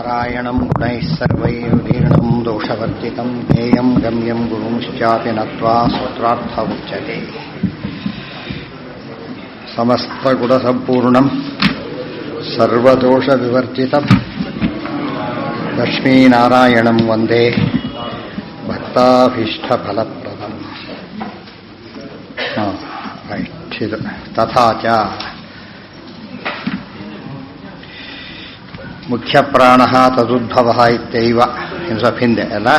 नारायणं गुणैः सर्वैरुदीर्णं दोषवर्जितं ज्ञेयं गम्यं गुरुंश्चापि नत्वा सूत्रार्थमुच्यते। समस्तगुणसम्पूर्णं सर्वदोषविवर्जितं लक्ष्मीनारायणं वन्दे भक्ताभीष्टफलप्रदम्। तथा च ಮುಖ್ಯ ಪ್ರಾಣ ತದುದ್ಭವ ಇತ್ಯೈವ ಇನ್ನು ಸ್ವಲ್ಪ ಹಿಂದೆ ಅಲ್ಲ.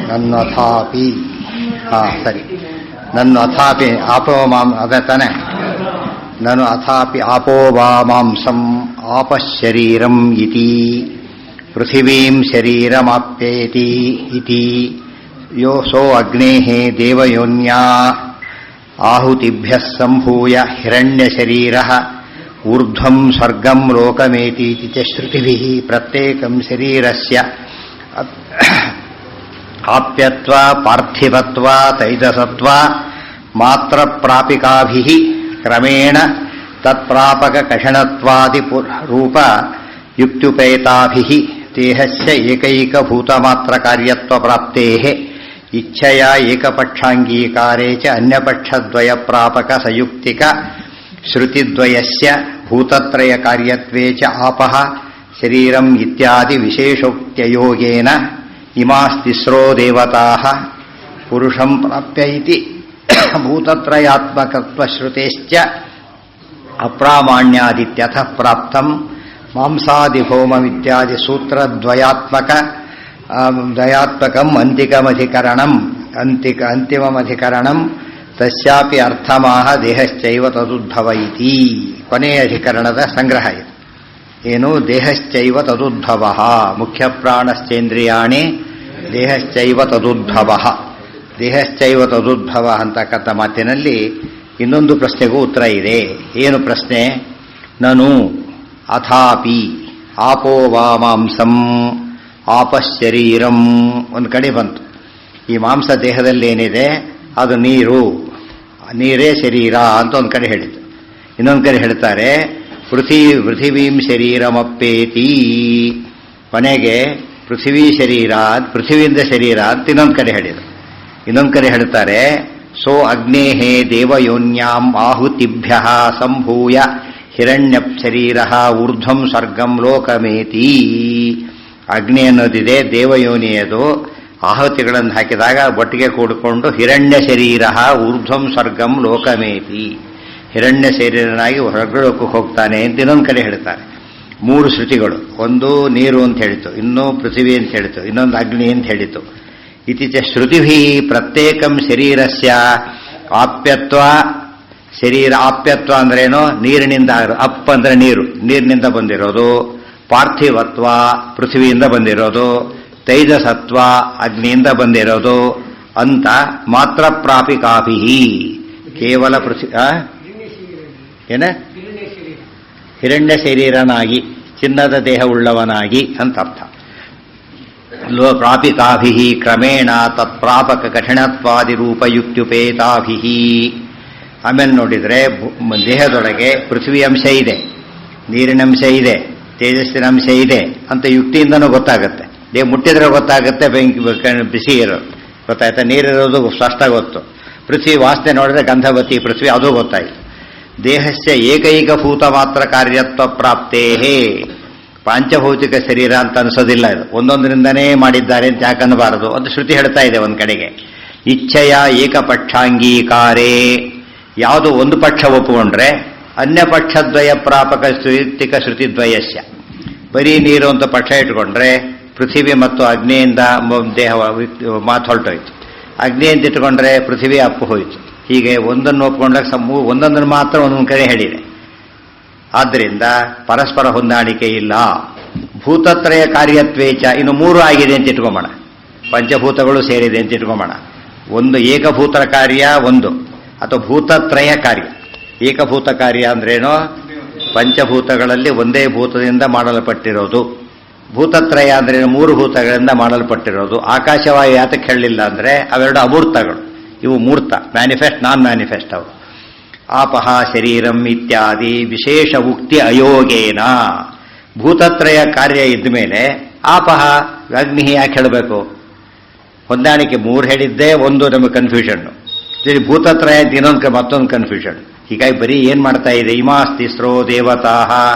ನನ್ನಥಾಪಿ ಸರಿ, ನನ್ನ ಅಥಾಪಿ ಆಪೋ ಮಾಂ ಅದೇ ತಾನೆ. ನಾನು ಅಥಾಪಿ ಆಪೋ ವಾ ಮಾಂಸಂ ಆಪಶರೀರಂ ಇತಿ ಪೃಥಿವೀಂ ಶರೀರಮಾಪ್ಯೇತಿ ಇತಿ ಯೋ ಸೋ ಅಗ್ನೇಃ ದೇವಯೋನ್ಯಾ ಆಹುತಿಭ್ಯಃ ಸಂಭೂಯ ಹಿರಣ್ಯಶರೀರಃ ಊರ್ಧ್ವಂ ಸ್ವರ್ಗಂ ಲೋಕಮೇತೀತಿ ಚ ಶ್ರುತಿಭಿಃ ಪ್ರತ್ಯೇಕಂ ಶರೀರಸ್ಯ ಆಪ್ಯತ್ವ ಪಾರ್ಥಿವತ್ವ ತೈಜಸತ್ವ ಮಾತ್ರ ಪ್ರಾಪಿಕಾಭಿಃ ಕ್ರಮೇಣ ತತ್ಪ್ರಾಪಕ ಕಷಣತ್ವಾದಿ ರೂಪ ಯುಕ್ತ್ಯುಪೇತಾಭಿಃ ದೇಹಸ್ಯ ಏಕೈಕಭೂತ ಮಾತ್ರ ಕಾರ್ಯತ್ವ ಪ್ರಾಪ್ತೇಃ ಇಚ್ಛೆಯ ಏಕಪಕ್ಷಾಂಗೀಕಾರೇ ಚ ಅನ್ಯಪಕ್ಷದ್ವಯ ಪ್ರಾಪಕ ಸಂಯುಕ್ತಿಕ ಶ್ರುತಿದ್ವಯಸ್ಯ ಭೂತತ್ರಯ ಕಾರ್ಯತ್ವೇ ಚ ಆಪಃ ಶರೀರಂ ಇತ್ಯಾದಿ ವಿಶೇಷೋಕ್ತ್ಯಯೋಗೇನ ಇಮಾಸ್ತಿಸ್ರೋ ದೇವತಾಃ ಪುರುಷಂ ಪ್ರಾಪ್ಯ ಇತಿ ಭೂತತ್ರಯಾತ್ಮಕತ್ವಶ್ರುತೇಶ್ಚ ಅಪ್ರಾಮಾಣ್ಯಾದಿತ್ಯಥಃ ಪ್ರಾಪ್ತಂ ಮಾಂಸಾದಿಭೌಮವಿತ್ಯಾದಿ ಸೂತ್ರದ್ವಯಾತ್ಮಕ ದಯಾತ್ಮಕಂ ಅಂತಿಮಮಧಿಕರಣಂ ತಸ್ಯಾಪಿ ಅರ್ಥಮಾಹ ದೇಹಶ್ಚೈವ ತದುದ್ಭವ ಇತಿ. ಕೊನೆಯ ಅಧಿಕರಣದ ಸಂಗ್ರಹ ಇದು. ಏನು? ದೇಹಶ್ಚೈವ ತದುದ್ಭವ, ಮುಖ್ಯ ಪ್ರಾಣಶ್ಚೇಂದ್ರಿಯಾಣಿ ದೇಹಶ್ಚೈವ ತದುದ್ಭವ. ದೇಹಶ್ಚೈವ ತದುದ್ಭವ ಅಂತಕ್ಕಂಥ ಮಾತಿನಲ್ಲಿ ಇನ್ನೊಂದು ಪ್ರಶ್ನೆಗೂ ಉತ್ತರ ಇದೆ. ಏನು ಪ್ರಶ್ನೆ? ನನು ಅಥಾಪಿ ಆಪೋ ವಾ ಮಾಂಸಂ ಆಪಶರೀರಂ ಒಂದು ಕಡೆ ಬಂತು. ಈ ಮಾಂಸ ದೇಹದಲ್ಲಿ ಏನಿದೆ ಅದು ನೀರೇ ಶರೀರ ಅಂತ ಒಂದು ಕಡೆ ಹೇಳಿತು. ಇನ್ನೊಂದು ಕಡೆ ಹೇಳ್ತಾರೆ ಪೃಥಿವೀಂ ಶರೀರಮಪ್ಪೇತಿ. ಕೊನೆಗೆ ಪೃಥ್ವಿ ಶರೀರ, ಪೃಥ್ವಿಯಿಂದ ಶರೀರ ಅಂತ ಇನ್ನೊಂದು ಕಡೆ ಹೇಳಿದರು. ಇನ್ನೊಂದು ಕಡೆ ಹೇಳ್ತಾರೆ ಸೋ ಅಗ್ನೇಃ ದೇವಯೋನ್ಯಾಂ ಆಹುತಿಭ್ಯಃ ಸಂಭೂಯ ಹಿರಣ್ಯ ಶರೀರ ಊರ್ಧ್ವಂ ಸ್ವರ್ಗಂ ಲೋಕಮೇತಿ. ಅಗ್ನಿ ಅನ್ನೋದಿದೆ, ದೇವಯೋನಿಯದು. ಆಹುತಿಗಳನ್ನು ಹಾಕಿದಾಗ ಒಟ್ಟಿಗೆ ಕೂಡಿಕೊಂಡು ಹಿರಣ್ಯ ಶರೀರ ಊರ್ಧ್ವಂ ಸ್ವರ್ಗಂ ಲೋಕಮೇತಿ, ಹಿರಣ್ಯ ಶರೀರನಾಗಿ ಹೊರಗಡೋಕೆ ಹೋಗ್ತಾನೆ ಅಂತ ಇನ್ನೊಂದು ಕಡೆ ಹೇಳ್ತಾರೆ. ಮೂರು ಶ್ರುತಿಗಳು, ಒಂದು ನೀರು ಅಂತ ಹೇಳಿತು, ಇನ್ನೂ ಪೃಥ್ವಿ ಅಂತ ಹೇಳಿತು, ಇನ್ನೊಂದು ಅಗ್ನಿ ಅಂತ ಹೇಳಿತು. ಇತ್ತೀಚ ಶ್ರುತಿಭಿ ಪ್ರತ್ಯೇಕಂ ಶರೀರಸ್ಯ ಆಪ್ಯತ್ವ. ಶರೀರ ಆಪ್ಯತ್ವ ಅಂದ್ರೇನು? ನೀರಿನಿಂದ. ಅಪ್ ಅಂದ್ರೆ ನೀರಿನಿಂದ ಬಂದಿರೋದು. ಪಾರ್ಥಿವತ್ವ ಪೃಥ್ವಿಯಿಂದ ಬಂದಿರೋದು. ತೈಜಸತ್ವ ಅಗ್ನಿಯಿಂದ ಬಂದಿರೋದು ಅಂತ ಮಾತ್ರ ಪ್ರಾಪಿಕಾಭಿ ಕೇವಲ ಹಿರಣ್ಯ ಶರೀರನಾಗಿ ಚಿನ್ನದ ದೇಹವುಳ್ಳವನಾಗಿ ಅಂತ ಅರ್ಥ. ಪ್ರಾಪಿಕಾಭಿ ಕ್ರಮೇಣ ತತ್ಪ್ರಾಪಕ ಕಠಿಣತ್ವಾದಿ ರೂಪಯುಕ್ತ್ಯುಪೇತಾಭಿ. ಆಮೇಲೆ ನೋಡಿದ್ರೆ ದೇಹದೊಳಗೆ ಪೃಥ್ವಿ ಅಂಶ ಇದೆ, ನೀರಿನ ಅಂಶ ಇದೆ, ತೇಜಸ್ಸಿನ ಅಂಶ ಇದೆ ಅಂತ ಯುಕ್ತಿಯಿಂದನೂ ಗೊತ್ತಾಗುತ್ತೆ. ದೇಹ ಮುಟ್ಟಿದ್ರೆ ಗೊತ್ತಾಗುತ್ತೆ, ಬೆಂಕಿ ಬಿಸಿ ಇರೋದು ಗೊತ್ತಾಯ್ತಾ, ನೀರಿರೋದು ಸ್ಪಷ್ಟ ಗೊತ್ತು. ಪೃಥ್ವಿ ವಾಸನೆ ನೋಡಿದ್ರೆ ಗಂಧವತಿ ಪೃಥ್ವಿ ಅದು ಗೊತ್ತಾಯ್ತು. ದೇಹಸ್ಯ ಏಕೈಕಭೂತ ಮಾತ್ರ ಕಾರ್ಯತ್ವ ಪ್ರಾಪ್ತೇಹೇ. ಪಾಂಚಭೌತಿಕ ಶರೀರ ಅಂತ ಅನಿಸೋದಿಲ್ಲ ಇದು, ಒಂದೊಂದರಿಂದನೇ ಮಾಡಿದ್ದಾರೆ ಅಂತ ಯಾಕೆ ಅನ್ನಬಾರದು ಅಂತ ಶ್ರುತಿ ಹೇಳ್ತಾ ಇದೆ. ಒಂದು ಕಡೆಗೆ ಇಚ್ಛೆಯ ಏಕಪಕ್ಷಾಂಗೀಕಾರೇ, ಯಾವುದು ಒಂದು ಪಕ್ಷ ಒಪ್ಪಿಕೊಂಡ್ರೆ ಅನ್ಯ ಪಕ್ಷದ್ವಯ ಪ್ರಾಪಕ ಸುಯುಕ್ತಿಕ ಶ್ರುತಿದ್ವಯಸ್ಯ. ಬರೀ ನೀರು ಅಂತ ಪಕ್ಷ ಇಟ್ಕೊಂಡ್ರೆ ಪೃಥ್ವಿ ಮತ್ತು ಅಗ್ನಿಯಿಂದ ದೇಹ ಮಾತು ಹೊರಟೋಯ್ತು. ಅಗ್ನಿ ಅಂತ ಇಟ್ಕೊಂಡ್ರೆ ಪೃಥ್ವಿ ಅಪ್ಪು ಹೋಯಿತು. ಹೀಗೆ ಒಂದನ್ನು ಒಪ್ಪಿಕೊಂಡಾಗ ಒಂದೊಂದನ್ನು ಮಾತ್ರ ಒಂದೊಂದು ಕಡೆ ಹೇಳಿದೆ. ಆದ್ದರಿಂದ ಪರಸ್ಪರ ಹೊಂದಾಣಿಕೆ ಇಲ್ಲ. ಭೂತತ್ರಯ ಕಾರ್ಯತ್ವೇಚ ಇನ್ನು ಮೂರು ಆಗಿದೆ ಅಂತ ಇಟ್ಕೊಂಬೋಣ, ಪಂಚಭೂತಗಳು ಸೇರಿದೆ ಅಂತ ಇಟ್ಕೊಂಬೋಣ. ಒಂದು ಏಕಭೂತರ ಕಾರ್ಯ ಒಂದು, ಅಥವಾ ಭೂತತ್ರಯ ಕಾರ್ಯ. ಏಕಭೂತ ಕಾರ್ಯ ಅಂದ್ರೇನೋ ಪಂಚಭೂತಗಳಲ್ಲಿ ಒಂದೇ ಭೂತದಿಂದ ಮಾಡಲ್ಪಟ್ಟಿರೋದು. ಭೂತತ್ರಯ ಅಂದ್ರೆ ಮೂರು ಭೂತಗಳಿಂದ ಮಾಡಲ್ಪಟ್ಟಿರೋದು. ಆಕಾಶವಾಯು ಯಾತಕ್ಕೆ ಹೇಳಲಿಲ್ಲ ಅಂದ್ರೆ ಅವೆರಡು ಅಮೂರ್ತಗಳು, ಇವು ಮೂರ್ತ, ಮ್ಯಾನಿಫೆಸ್ಟ್ ನಾನ್ ಮ್ಯಾನಿಫೆಸ್ಟ್. ಅವು ಆಪಹ ಶರೀರಂ ಇತ್ಯಾದಿ ವಿಶೇಷ ಉಕ್ತಿ ಅಯೋಗೇನ. ಭೂತತ್ರಯ ಕಾರ್ಯ ಇದ್ದ ಮೇಲೆ ಆಪಹ ಅಗ್ನಿ ಯಾಕೆ ಹೇಳಬೇಕು? ಹೊಂದಾಣಿಕೆ 3 ಹೇಳಿದ್ದೇ ಒಂದು ನಮಗೆ ಕನ್ಫ್ಯೂಷನ್. ಸರಿ, ಭೂತತ್ರಯ ಅಂತ ಇನ್ನೊಂದು ಮತ್ತೊಂದು ಕನ್ಫ್ಯೂಷನ್. ಹೀಗಾಗಿ ಬರೀ ಏನ್ ಮಾಡ್ತಾ ಇದೆ? ಇಮಾಸ್ತಿಸ್ರೋ ದೇವತಾ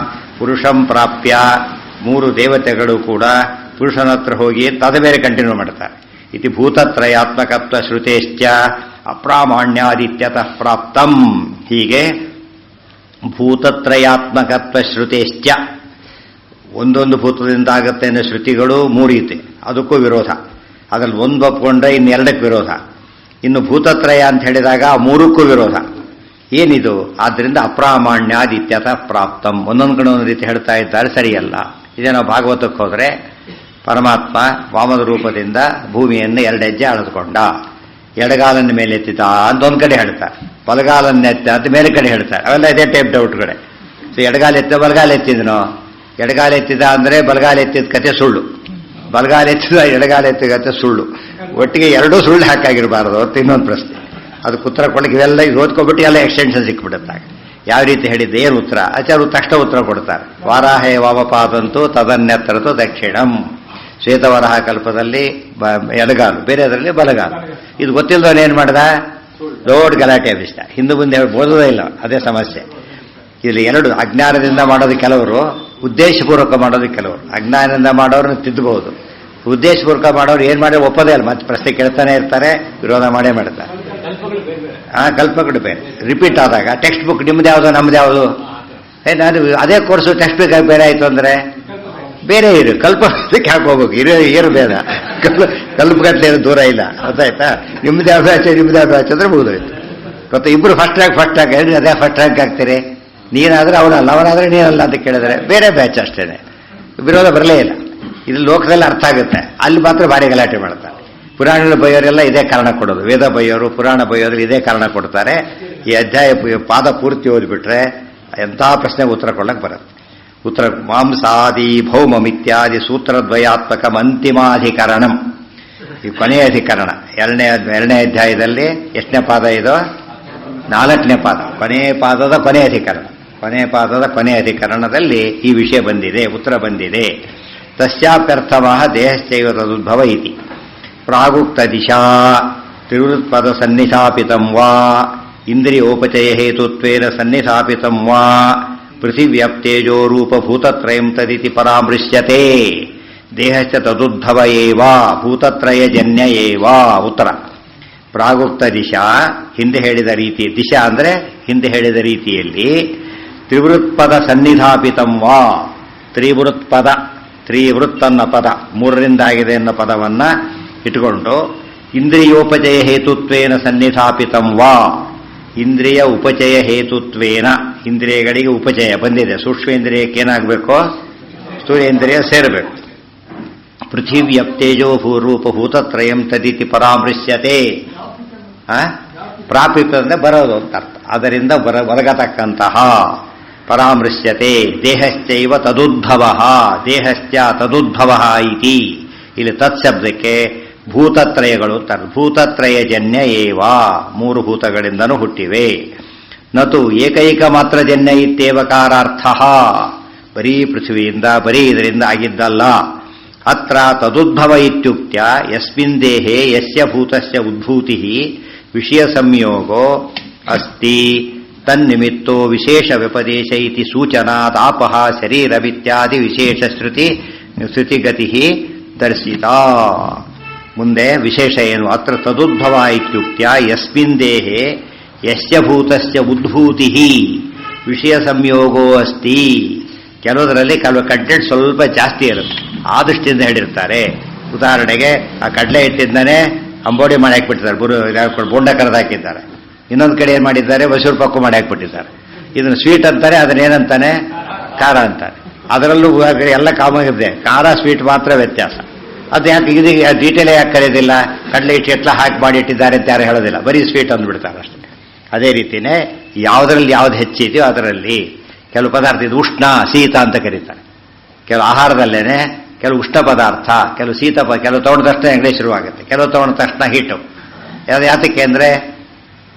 ಪುರುಷಂ ಪ್ರಾಪ್ಯ, 3 ದೇವತೆಗಳು ಕೂಡ ಪುರುಷನ ಹತ್ರ ಹೋಗಿ ತದ ಬೇರೆ ಕಂಟಿನ್ಯೂ ಮಾಡ್ತಾರೆ. ಇತಿ ಭೂತತ್ರಯಾತ್ಮಕತ್ವ ಶ್ರುತೇಶ್ಚ ಅಪ್ರಾಮಾಣ್ಯಾದಿತ್ಯತಃ ಪ್ರಾಪ್ತಂ. ಹೀಗೆ ಭೂತತ್ರಯಾತ್ಮಕತ್ವ ಶ್ರುತೇಶ್ಚ, ಒಂದೊಂದು ಭೂತದಿಂದ ಆಗುತ್ತೆ ಅನ್ನೋ ಶ್ರುತಿಗಳು 3 ಇದೆ, ಅದಕ್ಕೂ ವಿರೋಧ. ಅದ್ರಲ್ಲಿ ಒಂದು ಒಪ್ಕೊಂಡ್ರೆ ಇನ್ನೆರಡಕ್ಕೆ ವಿರೋಧ. ಇನ್ನು ಭೂತತ್ರಯ ಅಂತ ಹೇಳಿದಾಗ 3ಕ್ಕೂ ವಿರೋಧ. ಏನಿದು? ಆದ್ದರಿಂದ ಅಪ್ರಾಮಾಣ್ಯಾದಿತ್ಯತಃ ಪ್ರಾಪ್ತಂ. ಒಂದೊಂದು ಕಡೆ ಒಂದು ರೀತಿ ಹೇಳ್ತಾ ಇದ್ದಾರೆ, ಸರಿಯಲ್ಲ. ಇದೇ ನಾವು ಭಾಗವತಕ್ಕೆ ಹೋದರೆ ಪರಮಾತ್ಮ ವಾಮನ ರೂಪದಿಂದ ಭೂಮಿಯನ್ನು 2 ಹೆಜ್ಜೆ ಅಳೆದುಕೊಂಡ, ಎಡಗಾಲನ್ನ ಮೇಲೆ ಎತ್ತಿದ ಅಂತ ಒಂದು ಕಡೆ ಹೇಳ್ತಾರೆ, ಬಲಗಾಲನ್ನ ಎತ್ತ ಅಂತ ಬೇರೆ ಕಡೆ ಹೇಳ್ತಾರೆ. ಅವೆಲ್ಲ ಇದೇ ಟೈಪ್ ಡೌಟ್ ಕಡೆ. ಸೊ ಎಡಗಾಲ ಎತ್ತ ಬಲಗಾಲ ಎತ್ತಿದನೋ? ಎಡಗಾಲ ಎತ್ತಿದ ಅಂದರೆ ಬಲಗಾಲ ಎತ್ತಿದ ಕತೆ ಸುಳ್ಳು, ಬಲಗಾಲ ಎತ್ತಿದ ಎಡಗಾಲ ಎತ್ತಿದ ಕತೆ ಸುಳ್ಳು. ಒಟ್ಟಿಗೆ ಎರಡೂ ಸುಳ್ಳು ಹಾಕಾಗಿರಬಾರದು ಅಂತ ಇನ್ನೊಂದು ಪ್ರಶ್ನೆ. ಅದಕ್ಕೆ ಉತ್ತರ ಕೊಡಲಿಕ್ಕೆ ಇವೆಲ್ಲ ಓದ್ಕೊಬಿಟ್ಟು ಎಲ್ಲ ಎಕ್ಸ್ಟೆನ್ಷನ್ ಸಿಕ್ಬಿಡುತ್ತೆ. ಯಾವ ರೀತಿ ಹೇಳಿದ್ದೆ, ಏನು ಉತ್ತರ? ಆಚಾರ್ಯರು ತಕ್ಷಣ ಉತ್ತರ ಕೊಡ್ತಾರೆ. ವಾರಾಹೇ ವಾಮಪಾದಂತೂ ತದನ್ಯತ್ರತು ದಕ್ಷಿಣಂ. ಶ್ವೇತವರಾಹ ಕಲ್ಪದಲ್ಲಿ ಎಡಗಾಲು, ಬೇರೆದರಲ್ಲಿ ಬಲಗಾಲು. ಇದು ಗೊತ್ತಿಲ್ಲದವನು ಏನು ಮಾಡ್ದ? ದೊಡ್ಡ ಗಲಾಟೆ ಅಭಿಷ್ಟ, ಹಿಂದೆ ಮುಂದೆ ಓದೋದೇ ಇಲ್ಲ. ಅದೇ ಸಮಸ್ಯೆ. ಇಲ್ಲಿ 2 ಅಜ್ಞಾನದಿಂದ ಮಾಡೋದು ಕೆಲವರು, ಉದ್ದೇಶಪೂರ್ವಕ ಮಾಡೋದು ಕೆಲವರು. ಅಜ್ಞಾನದಿಂದ ಮಾಡೋರನ್ನ ತಿದ್ದಬಹುದು, ಉದ್ದೇಶಪೂರ್ವಕ ಮಾಡೋರು ಏನು ಮಾಡಿ ಒಪ್ಪೋದೇ ಇಲ್ಲ, ಮತ್ತೆ ಪ್ರಶ್ನೆ ಕೇಳ್ತಾನೆ ಇರ್ತಾರೆ, ವಿರೋಧ ಮಾಡೇ ಮಾಡ್ತಾರೆ. ಕಲ್ಪಗಳು ಬೇರೆ ರಿಪೀಟ್ ಆದಾಗ ಟೆಕ್ಸ್ಟ್ ಬುಕ್ ನಿಮ್ದು ಯಾವುದು ನಮ್ದು ಯಾವುದು? ನಾನು ಅದೇ ಕೋರ್ಸು ಟೆಕ್ಸ್ಟ್ ಬುಕ್ ಬೇರೆ ಆಯಿತು ಅಂದರೆ ಬೇರೆ ಇರು, ಕಲ್ಪಕ್ಕೆ ಹಾಕೋಬೇಕು. ಇರು ಬೇಡ, ಕಲ್ಪಗಟ್ಲೆ ದೂರ ಇಲ್ಲ, ಗೊತ್ತಾಯ್ತಾ? ನಿಮ್ದು ಯಾವ ಬ್ಯಾಚ್ ನಿಮ್ದು ಯಾವ ಬ್ಯಾಚ್ ಅಂದ್ರೆ ಮುಗಿದೋಯ್ತು. ಗೊತ್ತಾ? ಇಬ್ಬರು ಫಸ್ಟ್ ರ್ಯಾಂಕ್ ಅದೇ ಫಸ್ಟ್ ರ್ಯಾಂಕ್ ಆಗ್ತೀರಿ. ನೀನಾದ್ರೆ ಅವನಲ್ಲ, ಅವನಾದ್ರೆ ನೀನಲ್ಲ ಅಂತ ಕೇಳಿದ್ರೆ ಬೇರೆ ಬ್ಯಾಚ್ ಅಷ್ಟೇನೆ, ವಿರೋಧ ಬರಲೇ ಇಲ್ಲ. ಇದು ಲೋಕದಲ್ಲಿ ಅರ್ಥ ಆಗುತ್ತೆ, ಅಲ್ಲಿ ಮಾತ್ರ ಭಾರಿ ಗಲಾಟೆ ಮಾಡ್ತಾರೆ. ಪುರಾಣಗಳ ಬೈಯೋರೆಲ್ಲ ಇದೇ ಕಾರಣ ಕೊಡೋದು, ವೇದ ಬೈಯೋರು ಪುರಾಣ ಬೈಯೋರು ಇದೇ ಕಾರಣ ಕೊಡ್ತಾರೆ. ಈ ಅಧ್ಯಾಯ ಪಾದ ಪೂರ್ತಿ ಓದ್ಬಿಟ್ರೆ ಎಂಥ ಪ್ರಶ್ನೆಗೆ ಉತ್ತರ ಕೊಡಕ್ಕೆ ಬರುತ್ತೆ. ಉತ್ತರ ಮಾಂಸಾದಿ ಭೌಮಮಿತ್ಯಾದಿ ಸೂತ್ರದ್ವಯಾತ್ಮಕಂ ಅಂತಿಮಾಧಿಕರಣಂ. ಈ ಕೊನೆಯ ಅಧಿಕರಣ ಎರಡನೇ ಅಧ್ಯಾಯದಲ್ಲಿ ಎಷ್ಟನೇ ಪಾದ ಇದು? 4ನೇ ಪಾದ, ಕೊನೆಯ ಪಾದದ ಕೊನೆಯ ಅಧಿಕರಣ. ಕೊನೆಯ ಪಾದದ ಕೊನೆಯ ಅಧಿಕರಣದಲ್ಲಿ ಈ ವಿಷಯ ಬಂದಿದೆ, ಉತ್ತರ ಬಂದಿದೆ. ತಸ್ಯಾಪ್ಯರ್ಥವಃ ದೇಹಶ್ಚೈವ ತದುದ್ಭವ ಇತಿ ಪ್ರಾಗುಕ್ತ ದಿಶಾ ತ್ರಿವೃತ್ಪದ ಸನ್ನಿಧಾಪಿತಂ ವಾ ಇಂದ್ರಿಯೋಪಚಯ ಹೇತುತ್ವೇನ ಸನ್ನಿಧಾಪಿತಂ ವಾ ಪೃಥಿವ್ಯಾಪ್ತೇಜೋ ರೂಪಭೂತತ್ರಯಂ ತದಿತಿ ಪರಾಮೃಶ್ಯತೆ. ದೇಹಶ್ಚ ತದುದ್ಭವ ಏವ ಭೂತತ್ರಯಜನ್ಯ ಏವ. ಉತ್ತರ ಪ್ರಾಗುಕ್ತ ದಿಶಾ, ಹಿಂದೆ ಹೇಳಿದ ರೀತಿ, ದಿಶಾ ಅಂದರೆ ಹಿಂದೆ ಹೇಳಿದ ರೀತಿಯಲ್ಲಿ ತ್ರಿವೃತ್ಪದ ಸನ್ನಿಧಾಪಿತಂ ವಾ, ತ್ರಿವೃತ್ಪದ, ತ್ರಿವೃತ್ ಅನ್ನೋ ಪದ 3ರಿಂದ ಆಗಿದೆ ಅನ್ನೋ ಪದವನ್ನ ಇಟ್ಟುಕೊಂಡು ಇಂದ್ರಿಯೋಪಚಯ ಹೇತುತ್ವೇನ ಸನ್ನಿಧಾಪಿತಂ ವಾ, ಇಂದ್ರಿಯ ಉಪಚಯ ಹೇತುತ್ವೇನ, ಇಂದ್ರಿಯಗಳಿಗೆ ಉಪಚಯ ಬಂದಿದೆ, ಸೂಕ್ಷ್ಮೇಂದ್ರಿಯಕ್ಕೆ ಏನಾಗಬೇಕು? ಸ್ಥೂಲೇಂದ್ರಿಯ ಸೇರಬೇಕು. ಪೃಥಿವ್ಯಪ್ತೇಜೋ ರೂಪಭೂತತ್ರಯಂ ತದಿತಿ ಪರಾಮೃಶ್ಯತೆ. ಪ್ರಾಪಿತ ಅಂದರೆ ಬರೋದು ಅಂತ ಅರ್ಥ, ಅದರಿಂದ ಒದಗತಕ್ಕಂತಹ. ಪರಾಮೃಶ್ಯತೆ ದೇಹಶ್ಚೈವ ತದುದ್ಭವ, ದೇಹಶ್ಚ ತದುದ್ಭವ ಇತಿ. ಇಲ್ಲಿ ತತ್ಶಬ್ದಕ್ಕೆ ಭೂತತ್ರಯಗಳು ಭೂತತ್ರಯಜನ್ಯ ಏವ, 3 ಭೂತಗಳಿಂದನೂ ಹುಟ್ಟಿವೆ. ನತು ಏಕೈಕ ಮಾತ್ರ ಜನ್ಯ ಇತ್ಯೇವಕಾರಾರ್ಥ, ಬರೀ ಪೃಥ್ವಿಯಿಂದ ಬರೀ ಇದರಿಂದ ಆಗಿದ್ದಲ್ಲ. ಅತ್ರ ತದುದ್ಭವ ಇತ್ಯುಕ್ತ್ಯ ಯಸ್ಮಿನ್ ದೇಹೇ ಯಸ್ಯ ಭೂತಸ್ಯ ಉದ್ಭೂತಿ ವಿಷಯ ಸಂಯೋಗೋ ಅಸ್ತಿ ತನ್ನಿಮಿತ್ತೋ ವಿಶೇಷ ವ್ಯಪದೇಶ ಇತಿ ಸೂಚನಾತ್ ಆಪಃ ಶರೀರವಿತ್ಯಾದಿ ವಿಶೇಷ ಶ್ರುತಿಗತಿ ದರ್ಶಿತ. ಮುಂದೆ ವಿಶೇಷ ಏನು? ಅತ್ರ ತದುದ್ಭವ ಇತ್ಯುಕ್ತ್ಯ ಯಸ್ಮಿನ್ ದೇಹೇ ಯಸ್ಯ ಭೂತಸ್ಯ ಉದ್ಭೂತಿ ವಿಷಯ ಸಂಯೋಗೋ ಅಸ್ತಿ. ಕೆಲವದರಲ್ಲಿ ಕೆಲವು ಕಂಟೆಂಟ್ ಸ್ವಲ್ಪ ಜಾಸ್ತಿ ಇರುತ್ತೆ, ಆ ದೃಷ್ಟಿಯಿಂದ ಹೇಳಿರ್ತಾರೆ. ಉದಾಹರಣೆಗೆ ಆ ಕಡಲೆ ಹಿಟ್ಟಿಂದನೇ ಅಂಬೋಡಿ ಮಾಡಿ ಹಾಕ್ಬಿಟ್ಟಿದ್ದಾರೆ, ಬೋಂಡ ಕರೆದು ಹಾಕಿದ್ದಾರೆ. ಇನ್ನೊಂದು ಕಡೆ ಏನು ಮಾಡಿದ್ದಾರೆ? ಮೈಸೂರು ಪಾಕು ಮಾಡಿ ಹಾಕ್ಬಿಟ್ಟಿದ್ದಾರೆ. ಇದನ್ನು ಸ್ವೀಟ್ ಅಂತಾರೆ, ಅದನ್ನೇನಂತಾನೆ? ಖಾರ ಅಂತಾರೆ. ಅದರಲ್ಲೂ ಎಲ್ಲ ಕಾಮನ್ ಇದೆ, ಖಾರ ಸ್ವೀಟ್ ಮಾತ್ರ ವ್ಯತ್ಯಾಸ. ಅದು ಯಾಕೆ ಇದೀಗ ಡೀಟೇಲ್ ಯಾಕೆ ಕರೆಯೋದಿಲ್ಲ? ಕಡಲೆ ಹಿಟ್ಟು ಎಟ್ಲ ಹಾಕಿ ಮಾಡಿ ಇಟ್ಟಿದ್ದಾರೆ ಅಂತ ಯಾರು ಹೇಳೋದಿಲ್ಲ, ಬರೀ ಸ್ವೀಟ್ ಅಂದ್ಬಿಡ್ತಾರೆ ಅಷ್ಟೇ. ಅದೇ ರೀತಿಯೇ ಯಾವುದರಲ್ಲಿ ಯಾವ್ದು ಹೆಚ್ಚಿದೆಯೋ ಅದರಲ್ಲಿ ಕೆಲವು ಪದಾರ್ಥ ಇದು ಉಷ್ಣ ಶೀತ ಅಂತ ಕರೀತಾರೆ. ಕೆಲವು ಆಹಾರದಲ್ಲೇನೆ ಕೆಲವು ಉಷ್ಣ ಪದಾರ್ಥ, ಕೆಲವು ಕೆಲವು ತಗೊಂಡ ತಕ್ಷಣ ನೆಗಡಿ ಶುರುವಾಗುತ್ತೆ, ಕೆಲವು ತಗೊಂಡ ತಕ್ಷಣ ಹೀಟು. ಯಾತಕ್ಕೆ ಅಂದರೆ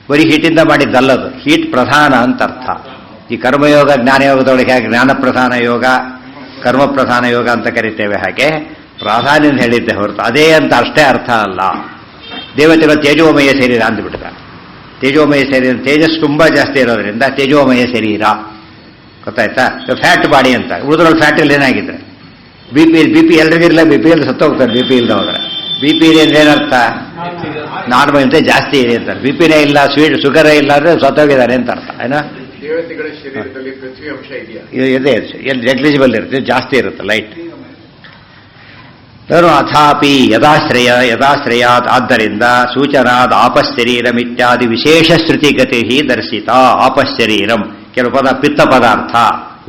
ಬರೀ ಹೀಟಿಂದ ಮಾಡಿದ್ದಲ್ಲದು, ಹೀಟ್ ಪ್ರಧಾನ ಅಂತ ಅರ್ಥ. ಈ ಕರ್ಮಯೋಗ ಜ್ಞಾನಯೋಗದೊಳಗೆ ಹಾಗೆ ಜ್ಞಾನ ಪ್ರಧಾನ ಯೋಗ, ಕರ್ಮ ಪ್ರಧಾನ ಯೋಗ ಅಂತ ಕರಿತೇವೆ, ಹಾಗೆ ಪ್ರಾಧಾನ್ಯ ಹೇಳಿದ್ದೆ ಹೊರತು ಅದೇ ಅಂತ ಅಷ್ಟೇ ಅರ್ಥ ಅಲ್ಲ. ದೇವತೆಗಳು ತೇಜೋಮಯ ಶರೀರ ಅಂದ್ಬಿಡ್ತಾರೆ. ತೇಜೋಮಯ ಶರೀರ, ತೇಜಸ್ ತುಂಬಾ ಜಾಸ್ತಿ ಇರೋದ್ರಿಂದ ತೇಜೋಮಯ ಶರೀರ, ಗೊತ್ತಾಯ್ತಾ? ಫ್ಯಾಟ್ ಬಾಡಿ ಅಂತ. ಉಳಿದ್ರಲ್ಲಿ ಫ್ಯಾಟ್ ಇಲ್ಲಿ ಏನಾಗಿದ್ರೆ ಬಿ ಪಿ ಎಲ್ರಿಗಿರಲ್ಲ, ಬಿ ಪಿ ಎಲ್ಲಿ ಸತ್ತೋಗ್ತಾರೆ. ಬಿ ಪಿ ಇಲ್ದ ಹೋದ್ರೆ ಬಿ ಪಿ ಇದೆ ಅಂದ್ರೆ ಏನರ್ಥ? ನಾರ್ಮಲ್ ಅಂತ ಜಾಸ್ತಿ ಇದೆ ಅಂತಾರೆ. ಬಿ ಪಿನೇ ಇಲ್ಲ, ಶುಗರೇ ಇಲ್ಲ ಅಂದ್ರೆ ಸತ್ತೋಗಿದ್ದಾರೆ ಅಂತ ಅರ್ಥ. ಏನೋ ದೇವತೆಗಳ ಶರೀರದಲ್ಲಿ ಪೃಥ್ವಿ ಅಂಶ ಇದೆಯಾ? ಇದೆ, ನೆಗ್ಲಿಜಿಬಲ್ ಇರುತ್ತೆ, ಜಾಸ್ತಿ ಇರುತ್ತೆ ಲೈಟ್. ಅಥಾಪಿ ಯದಾಶ್ರಯಾತ್, ಆದ್ದರಿಂದ ಸೂಚನಾದ್ ಆಪಶ್ಶರೀರಂ ಇತ್ಯಾದಿ ವಿಶೇಷ ಶ್ರುತಿಗತಿ ದರ್ಶಿತ. ಆಪಶ್ಶರೀರಂ ಕೆಲವು ಪದ ಪಿತ್ತ ಪದಾರ್ಥ,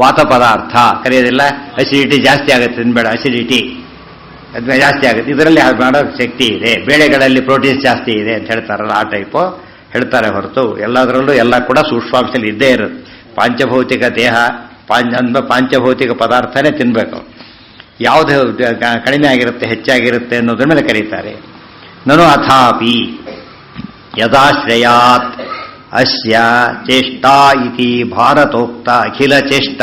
ವಾತ ಪದಾರ್ಥ ಕರೆಯೋದಿಲ್ಲ. ಅಸಿಡಿಟಿ ಜಾಸ್ತಿ ಆಗುತ್ತೆ, ತಿನ್ಬೇಡ, ಅಸಿಡಿಟಿ ಜಾಸ್ತಿ ಆಗುತ್ತೆ. ಇದರಲ್ಲಿ ಮಾಡೋ ಶಕ್ತಿ ಇದೆ. ಬೇಳೆಗಳಲ್ಲಿ ಪ್ರೋಟೀನ್ಸ್ ಜಾಸ್ತಿ ಇದೆ ಅಂತ ಹೇಳ್ತಾರಲ್ಲ, ಆ ಟೈಪು ಹೇಳ್ತಾರೆ ಹೊರತು ಎಲ್ಲದರಲ್ಲೂ ಎಲ್ಲ ಕೂಡ ಸೂಕ್ಷ್ಮಾಂಶದಲ್ಲಿ ಇದ್ದೇ ಇರುತ್ತೆ. ಪಾಂಚಭೌತಿಕ ದೇಹ, ಪಾಂಚಭೌತಿಕ ಪದಾರ್ಥನೇ ತಿನ್ಬೇಕು. ಯಾವುದು ಕಡಿಮೆ ಆಗಿರುತ್ತೆ, ಹೆಚ್ಚಾಗಿರುತ್ತೆ ಅನ್ನೋದ್ರ ಮೇಲೆ ಕರೀತಾರೆ. ನನು ಅಥಾಪಿ ಯದಾಶ್ರಯಾತ್ ಅಸ್ಯ ಚೇಷ್ಟಾ ಇತಿ ಭಾರತೋಕ್ತ ಅಖಿಲ ಚೇಷ್ಟ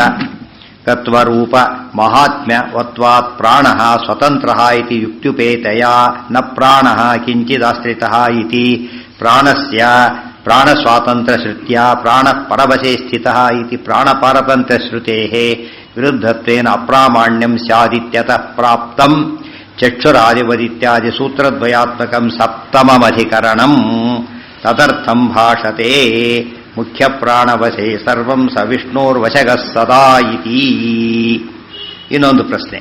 ತತ್ವರೂಪ ಮಹಾತ್ಮ್ಯವತ್ವಾತ್ ಪ್ರಾಣಃ ಸ್ವತಂತ್ರಃ ಇತಿ ಯುಕ್ತ್ಯುಪೇತಯ ನ ಪ್ರಾಣಃ ಕಿಂಚಿದಾಶ್ರಿತಃ ಇತಿ ಪ್ರಾಣಸ್ಯ ಪ್ರಾಣಸ್ವಾತಂತ್ರ್ಯಶ್ರುತ್ಯ ಪ್ರಾಣಃ ಪರವಶೇ ಸ್ಥಿತಃ ಇತಿ ಪ್ರಾಣಪಾರತಂತ್ರ್ಯಶ್ರುತೇಃ ವಿರುದ್ಧತ್ವೇನ ಅಪ್ರಾಮಾಣ್ಯಂ ಸ್ಯಾದಿತ್ಯತಃ ಪ್ರಾಪ್ತಂ ಚಕ್ಷುರಾದಿವದಿತ್ಯಾದಿ ಸೂತ್ರದ್ವಯಾತ್ಮಕಂ ಸಪ್ತಮಮಧಿಕರಣಂ ತದರ್ಥಂ ಭಾಷತೆ. ಮುಖ್ಯ ಪ್ರಾಣವಶೇ ಸರ್ವಂ ಸ ವಿಷ್ಣೋರ್ವಶಗಃ ಸದಾ ಇತಿ. ಇನ್ನೊಂದು ಪ್ರಶ್ನೆ.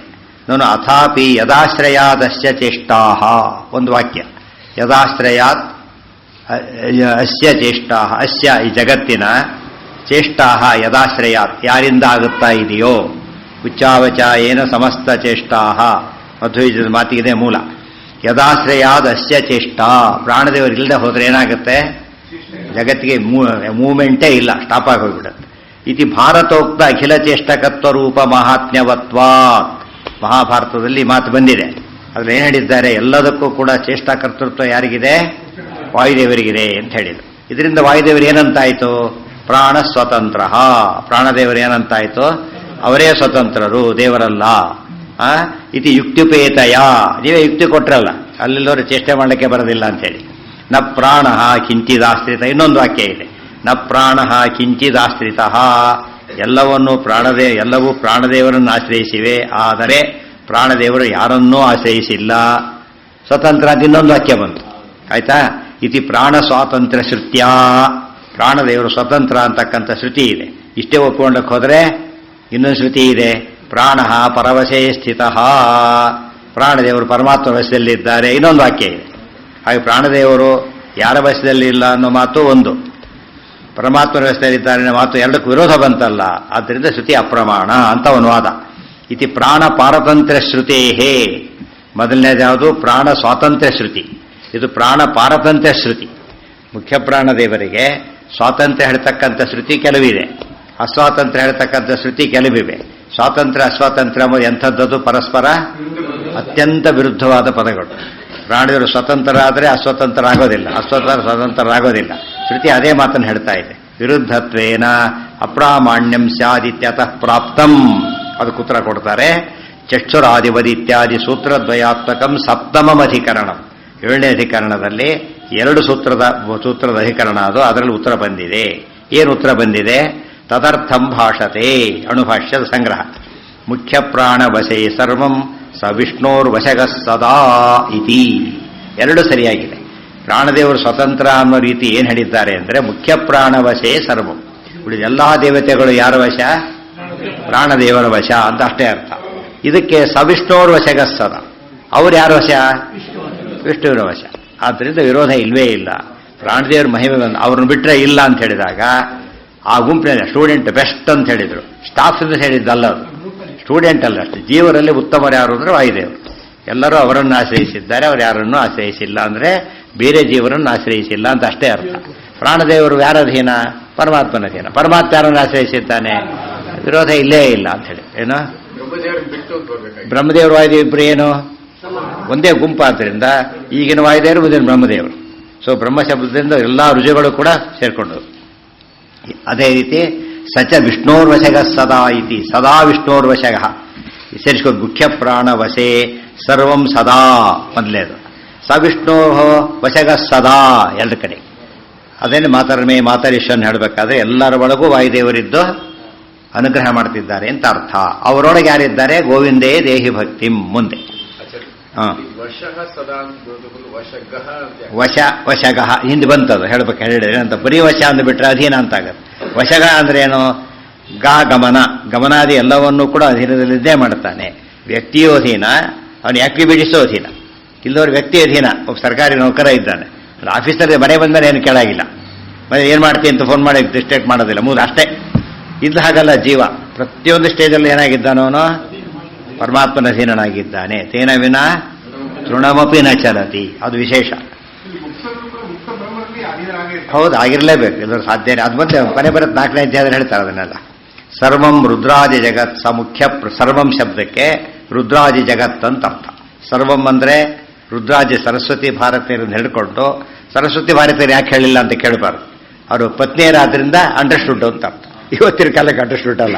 ನಾನು ಅಥಾಪಿ ಯದಾಶ್ರಯಾದಸ್ಯ ಚೇಷ್ಟಾಃ, ಒಂದು ವಾಕ್ಯ. ಯದಾಶ್ರಯಾತ್ ಅಸ್ಯ ಚೇಷ್ಟಾಃ, ಅಸ್ಯ ಈ ಜಗತ್ತಿನ ಚೇಷ್ಟಾಃ ಯದಾಶ್ರಯಾತ್ ಯಾರಿಂದ ಆಗುತ್ತಾ ಇದೆಯೋ, ಉಚ್ಚಾವಚ ಏನ ಸಮಸ್ತ ಚೇಷ್ಟಾಃ ಮಧ್ವೀಜದ ಮಾತಿಗಿದೆ ಮೂಲ. ಯದಾಶ್ರಯಾದ ಅಸ್ಯ ಚೇಷ್ಟಾ, ಪ್ರಾಣದೇವರು ಇಲ್ಲದೆ ಹೋದ್ರೆ ಏನಾಗುತ್ತೆ? ಜಗತ್ತಿಗೆ ಮೂವ್ಮೆಂಟೇ ಇಲ್ಲ, ಸ್ಟಾಪ್ ಆಗಿ ಹೋಗ್ಬಿಡುತ್ತೆ. ಇತಿ ಭಾರತೋಕ್ತ ಅಖಿಲ ಚೇಷ್ಟಕತ್ವ ರೂಪ ಮಹಾತ್ಮ್ಯವತ್ವಾತ್. ಮಹಾಭಾರತದಲ್ಲಿ ಮಾತು ಬಂದಿದೆ. ಅದ್ರಲ್ಲಿ ಏನು ಹೇಳಿದ್ದಾರೆ? ಎಲ್ಲದಕ್ಕೂ ಕೂಡ ಚೇಷ್ಟಾಕರ್ತೃತ್ವ ಯಾರಿಗಿದೆ? ವಾಯುದೇವರಿಗಿದೆ ಅಂತ ಹೇಳಿದ್ರು. ಇದರಿಂದ ವಾಯುದೇವರು ಏನಂತಾಯಿತು? ಪ್ರಾಣ ಸ್ವತಂತ್ರ. ಪ್ರಾಣದೇವರು ಏನಂತಾಯಿತು? ಅವರೇ ಸ್ವತಂತ್ರರು, ದೇವರಲ್ಲ. ಇತಿ ಯುಕ್ತಿಪೇತಯ, ನೀವೇ ಯುಕ್ತಿ ಕೊಟ್ರಲ್ಲ, ಅಲ್ಲೆಲ್ಲವರು ಚೇಷ್ಟೆ ಮಾಡಲಿಕ್ಕೆ ಬರೋದಿಲ್ಲ ಅಂತೇಳಿ. ನ ಪ್ರಾಣ ಕಿಂಚಿದಾಶ್ರಿತ. ಇನ್ನೊಂದು ವಾಕ್ಯ ಇದೆ, ನ ಪ್ರಾಣ ಕಿಂಚಿದಾಶ್ರಿತ. ಎಲ್ಲವನ್ನೂ ಎಲ್ಲವೂ ಪ್ರಾಣದೇವರನ್ನು ಆಶ್ರಯಿಸಿವೆ, ಆದರೆ ಪ್ರಾಣದೇವರು ಯಾರನ್ನೂ ಆಶ್ರಯಿಸಿಲ್ಲ. ಸ್ವತಂತ್ರ ಅಂತ ಇನ್ನೊಂದು ವಾಕ್ಯ ಬಂತು, ಆಯ್ತಾ? ಇತಿ ಪ್ರಾಣ ಸ್ವಾತಂತ್ರ್ಯ ಶ್ರುತ್ಯ, ಪ್ರಾಣದೇವರು ಸ್ವತಂತ್ರ ಅಂತಕ್ಕಂಥ ಶ್ರುತಿ ಇದೆ. ಇಷ್ಟೇ ಒಪ್ಪಿಕೊಂಡಕ್ಕೆ ಹೋದರೆ ಇನ್ನೊಂದು ಶ್ರುತಿ ಇದೆ, ಪ್ರಾಣ ಪರವಶೇ ಸ್ಥಿತ. ಪ್ರಾಣದೇವರು ಪರಮಾತ್ಮ ವಶದಲ್ಲಿದ್ದಾರೆ, ಇನ್ನೊಂದು ವಾಕ್ಯ ಇದೆ. ಹಾಗೆ ಪ್ರಾಣದೇವರು ಯಾರ ವಶದಲ್ಲಿ ಇಲ್ಲ ಅನ್ನೋ ಮಾತು ಒಂದು, ಪರಮಾತ್ಮನ ವಶದಲ್ಲಿದ್ದಾರೆ ಅನ್ನೋ ಮಾತು ಎರಡಕ್ಕೂ ವಿರೋಧ ಬಂತಲ್ಲ. ಆದ್ದರಿಂದ ಶ್ರುತಿ ಅಪ್ರಮಾಣ ಅಂತ ಒಂದು ವಾದ. ಇತಿ ಪ್ರಾಣ ಪಾರತಂತ್ರ್ಯ ಶ್ರುತೇಹೇ, ಮೊದಲನೇದ್ಯಾವುದು? ಪ್ರಾಣ ಸ್ವಾತಂತ್ರ್ಯ ಶ್ರುತಿ. ಇದು ಪ್ರಾಣ ಪಾರತಂತ್ರ್ಯ ಶ್ರುತಿ. ಮುಖ್ಯ ಪ್ರಾಣದೇವರಿಗೆ ಸ್ವಾತಂತ್ರ್ಯ ಹೇಳ್ತಕ್ಕಂಥ ಶ್ರುತಿ ಕೆಲವಿದೆ, ಅಸ್ವಾತಂತ್ರ್ಯ ಹೇಳ್ತಕ್ಕಂಥ ಶ್ರುತಿ ಕೆಲವಿವೆ. ಸ್ವಾತಂತ್ರ್ಯ ಅಸ್ವಾತಂತ್ರ್ಯ ಎಂಬುದು ಎಂಥದ್ದದು? ಪರಸ್ಪರ ಅತ್ಯಂತ ವಿರುದ್ಧವಾದ ಪದಗಳು. ಪ್ರಾಣಿಗಳು ಸ್ವತಂತ್ರ ಆದರೆ ಅಸ್ವತಂತ್ರ ಆಗೋದಿಲ್ಲ, ಸ್ವತಂತ್ರ ಆಗೋದಿಲ್ಲ. ಶ್ರುತಿ ಅದೇ ಮಾತನ್ನು ಹೇಳ್ತಾ ಇದೆ. ವಿರುದ್ಧತ್ವೇನ ಅಪ್ರಾಮಾಣ್ಯಂ ಸ್ಯಾದಿತ್ಯತಃ ಪ್ರಾಪ್ತಂ. ಅದಕ್ಕೆ ಉತ್ತರ ಕೊಡ್ತಾರೆ. ಚಕ್ಷುರಾದಿವದಿತ್ಯಾದಿ ಸೂತ್ರದ್ವಯಾತ್ಮಕಂ ಸಪ್ತಮಮಧಿಕರಣಂ. 7ನೇ ಅಧಿಕರಣದಲ್ಲಿ 2 ಸೂತ್ರದ ಅಧಿಕರಣ ಅದು, ಅದರಲ್ಲಿ ಉತ್ತರ ಬಂದಿದೆ. ಏನು ಉತ್ತರ ಬಂದಿದೆ? ತದರ್ಥಂ ಭಾಷತೆ, ಅಣುಭಾಷ್ಯದ ಸಂಗ್ರಹ. ಮುಖ್ಯ ಪ್ರಾಣ ವಶೇ ಸರ್ವಂ ಸ ವಿಷ್ಣೋರ್ವಶಗಃ ಸದಾ ಇತಿ. 2 ಸರಿಯಾಗಿದೆ. ಪ್ರಾಣದೇವರು ಸ್ವತಂತ್ರ ಅನ್ನೋ ರೀತಿ ಏನು ಹೇಳಿದ್ದಾರೆ ಅಂದರೆ, ಮುಖ್ಯ ಪ್ರಾಣವಶೇ ಸರ್ವಂ. ಉಳಿದ ಎಲ್ಲಾ ದೇವತೆಗಳು ಯಾರ ವಶ? ಪ್ರಾಣದೇವರ ವಶ ಅಂತ ಅಷ್ಟೇ ಅರ್ಥ. ಇದಕ್ಕೆ ಸವಿಷ್ಣೋರ್ವಶಗಃ ಸದಾ, ಅವ್ರು ಯಾರ ವಶ? ವಿಷ್ಣುವಿನ ವಶ. ಆದ್ದರಿಂದ ವಿರೋಧ ಇಲ್ವೇ ಇಲ್ಲ. ಪ್ರಾಣದೇವರ ಮಹಿಮೆ ಅವ್ರನ್ನ ಬಿಟ್ಟರೆ ಇಲ್ಲ ಅಂತ ಹೇಳಿದಾಗ ಆ ಗುಂಪಿನ ಸ್ಟೂಡೆಂಟ್ ಬೆಸ್ಟ್ ಅಂತ ಹೇಳಿದರು. ಸ್ಟಾಫ್ ಅಂತ ಹೇಳಿದ್ದಲ್ಲ, ಅದು ಸ್ಟೂಡೆಂಟ್ ಅಲ್ಲ ಅಷ್ಟೇ. ಜೀವರಲ್ಲಿ ಉತ್ತಮರು ಯಾರು ಅಂದರೆ ವಾಯುದೇವರು. ಎಲ್ಲರೂ ಅವರನ್ನು ಆಶ್ರಯಿಸಿದ್ದಾರೆ, ಅವರು ಯಾರನ್ನೂ ಆಶ್ರಯಿಸಿಲ್ಲ ಅಂದರೆ ಬೇರೆ ಜೀವರನ್ನು ಆಶ್ರಯಿಸಿಲ್ಲ ಅಂತ ಅಷ್ಟೇ ಅರ್ಥ. ಪ್ರಾಣದೇವರು ಯಾರ ಅಧೀನ? ಪರಮಾತ್ಮನ ಅಧೀನ. ಪರಮಾತ್ಮ ಯಾರನ್ನು ಆಶ್ರಯಿಸಿದ್ದಾನೆ? ವಿರೋಧ ಇಲ್ಲೇ ಇಲ್ಲ ಅಂತ ಹೇಳಿ. ಏನು? ಬ್ರಹ್ಮದೇವರು ವಾಯುದೇವರು ಇಬ್ಬರು ಏನು? ಒಂದೇ ಗುಂಪಾದ್ದರಿಂದ ಈಗಿನ ವಾಯುದೇವರು ಮುಂದಿನ ಬ್ರಹ್ಮದೇವರು. ಸೊ ಬ್ರಹ್ಮ ಶಬ್ದದಿಂದ ಎಲ್ಲ ರುಜುಗಳು ಕೂಡ ಸೇರ್ಕೊಂಡು. ಅದೇ ರೀತಿ ಸಚ ವಿಷ್ಣೋರ್ವಶಗ ಸದಾ ಇತಿ, ಸದಾ ವಿಷ್ಣೋರ್ವಶಗ ಸೇರಿಸ್ಕೊಂಡು ಮುಖ್ಯ ಪ್ರಾಣ ವಶೇ ಸರ್ವಂ ಸದಾ ಮೊದಲೇದು, ಸವಿಷ್ಣೋ ವಶಗ ಸದಾ ಎರಡು ಕಡೆ. ಅದೇನು ಮಾತರ್ಮೇ ಮಾತರೀಶ್ವರನ್ ಹೇಳಬೇಕಾದ್ರೆ ಎಲ್ಲರ ಒಳಗೂ ವಾಯುದೇವರಿದ್ದು ಅನುಗ್ರಹ ಮಾಡ್ತಿದ್ದಾರೆ ಅಂತ ಅರ್ಥ. ಅವರೊಳಗೆ ಯಾರಿದ್ದಾರೆ? ಗೋವಿಂದೇ ದೇಹಿ ಭಕ್ತಿಂ ಮುಂದೆ. ವಶಃ ಸದಾ ವಶಗಃ ಅಂತ ವಶ ವಶಗಃ ಹಿಂದೆ ಬಂತದು ಹೇಳ್ಬೇಕು, ಹೇಳಿದ್ರೆ ಅಂತ ಬರೀ ವಶ ಅಂದ್ಬಿಟ್ರೆ ಅಧೀನ ಅಂತ ಆಗತ್ತೆ. ವಶಗ ಅಂದ್ರೆ ಏನು? ಗಮನ, ಗಮನಾದಿ ಎಲ್ಲವನ್ನೂ ಕೂಡ ಅಧೀನದಲ್ಲಿದ್ದೇ ಮಾಡ್ತಾನೆ. ವ್ಯಕ್ತಿಯೂ ಅಧೀನ, ಅವನ ಆಕ್ಟಿವಿಟೀಸು ಅಧೀನ. ಇಲ್ಲದವ್ರ ವ್ಯಕ್ತಿ ಅಧೀನ. ಒಬ್ಬ ಸರ್ಕಾರಿ ನೌಕರ ಇದ್ದಾನೆ, ಆಫೀಸಲ್ಲಿ ಮನೆ ಬಂದರೆ ಏನು ಕೇಳಾಗಿಲ್ಲ, ಮತ್ತೆ ಏನು ಮಾಡ್ತೀನಿ ಅಂತ ಫೋನ್ ಮಾಡಿ ಡಿಸ್ಟ್ರಾಕ್ಟ್ ಮಾಡೋದಿಲ್ಲ, ಮೂರು ಅಷ್ಟೇ. ಇದು ಹಾಗಲ್ಲ ಜೀವ. ಪ್ರತಿಯೊಂದು ಸ್ಟೇಜಲ್ಲಿ ಏನಾಗಿದ್ದಾನವನು? ಪರಮಾತ್ಮನ ಅಧೀನನಾಗಿದ್ದಾನೆ. ತೇನ ವಿನ ತೃಣಮಪಿ ನ ಚಲತಿ, ಅದು ವಿಶೇಷ. ಹೌದು, ಆಗಿರಲೇಬೇಕು, ಎಲ್ಲರೂ ಸಾಧ್ಯನೇ. ಅದು ಮತ್ತೆ ಮನೆ ಬರುತ್ತೆ 4ನೇ ಅಧ್ಯಾಯದಲ್ಲಿ ಹೇಳ್ತಾರೆ ಅದನ್ನೆಲ್ಲ. ಸರ್ವಂ ರುದ್ರಾದಿ ಜಗತ್ ಸ ಮುಖ್ಯ. ಸರ್ವಂ ಶಬ್ದಕ್ಕೆ ರುದ್ರಾದಿ ಜಗತ್ ಅಂತ ಅರ್ಥ. ಸರ್ವಂ ಅಂದ್ರೆ ರುದ್ರಾದಿ ಸರಸ್ವತಿ ಭಾರತೀಯರನ್ನು ಹಿಡ್ಕೊಂಡು, ಸರಸ್ವತಿ ಭಾರತೀಯರು ಯಾಕೆ ಹೇಳಿಲ್ಲ ಅಂತ ಕೇಳಬಾರ್ದು. ಅವರು ಪತ್ನಿಯರಾದ್ರಿಂದ ಅಂಡರ್ಸ್ಟುಡ್ ಅಂತ ಅರ್ಥ. ಇವತ್ತಿನ ಕಾಲಕ್ಕೆ ಅಂಡರ್ಸ್ಟುಡ್ ಅಲ್ಲ,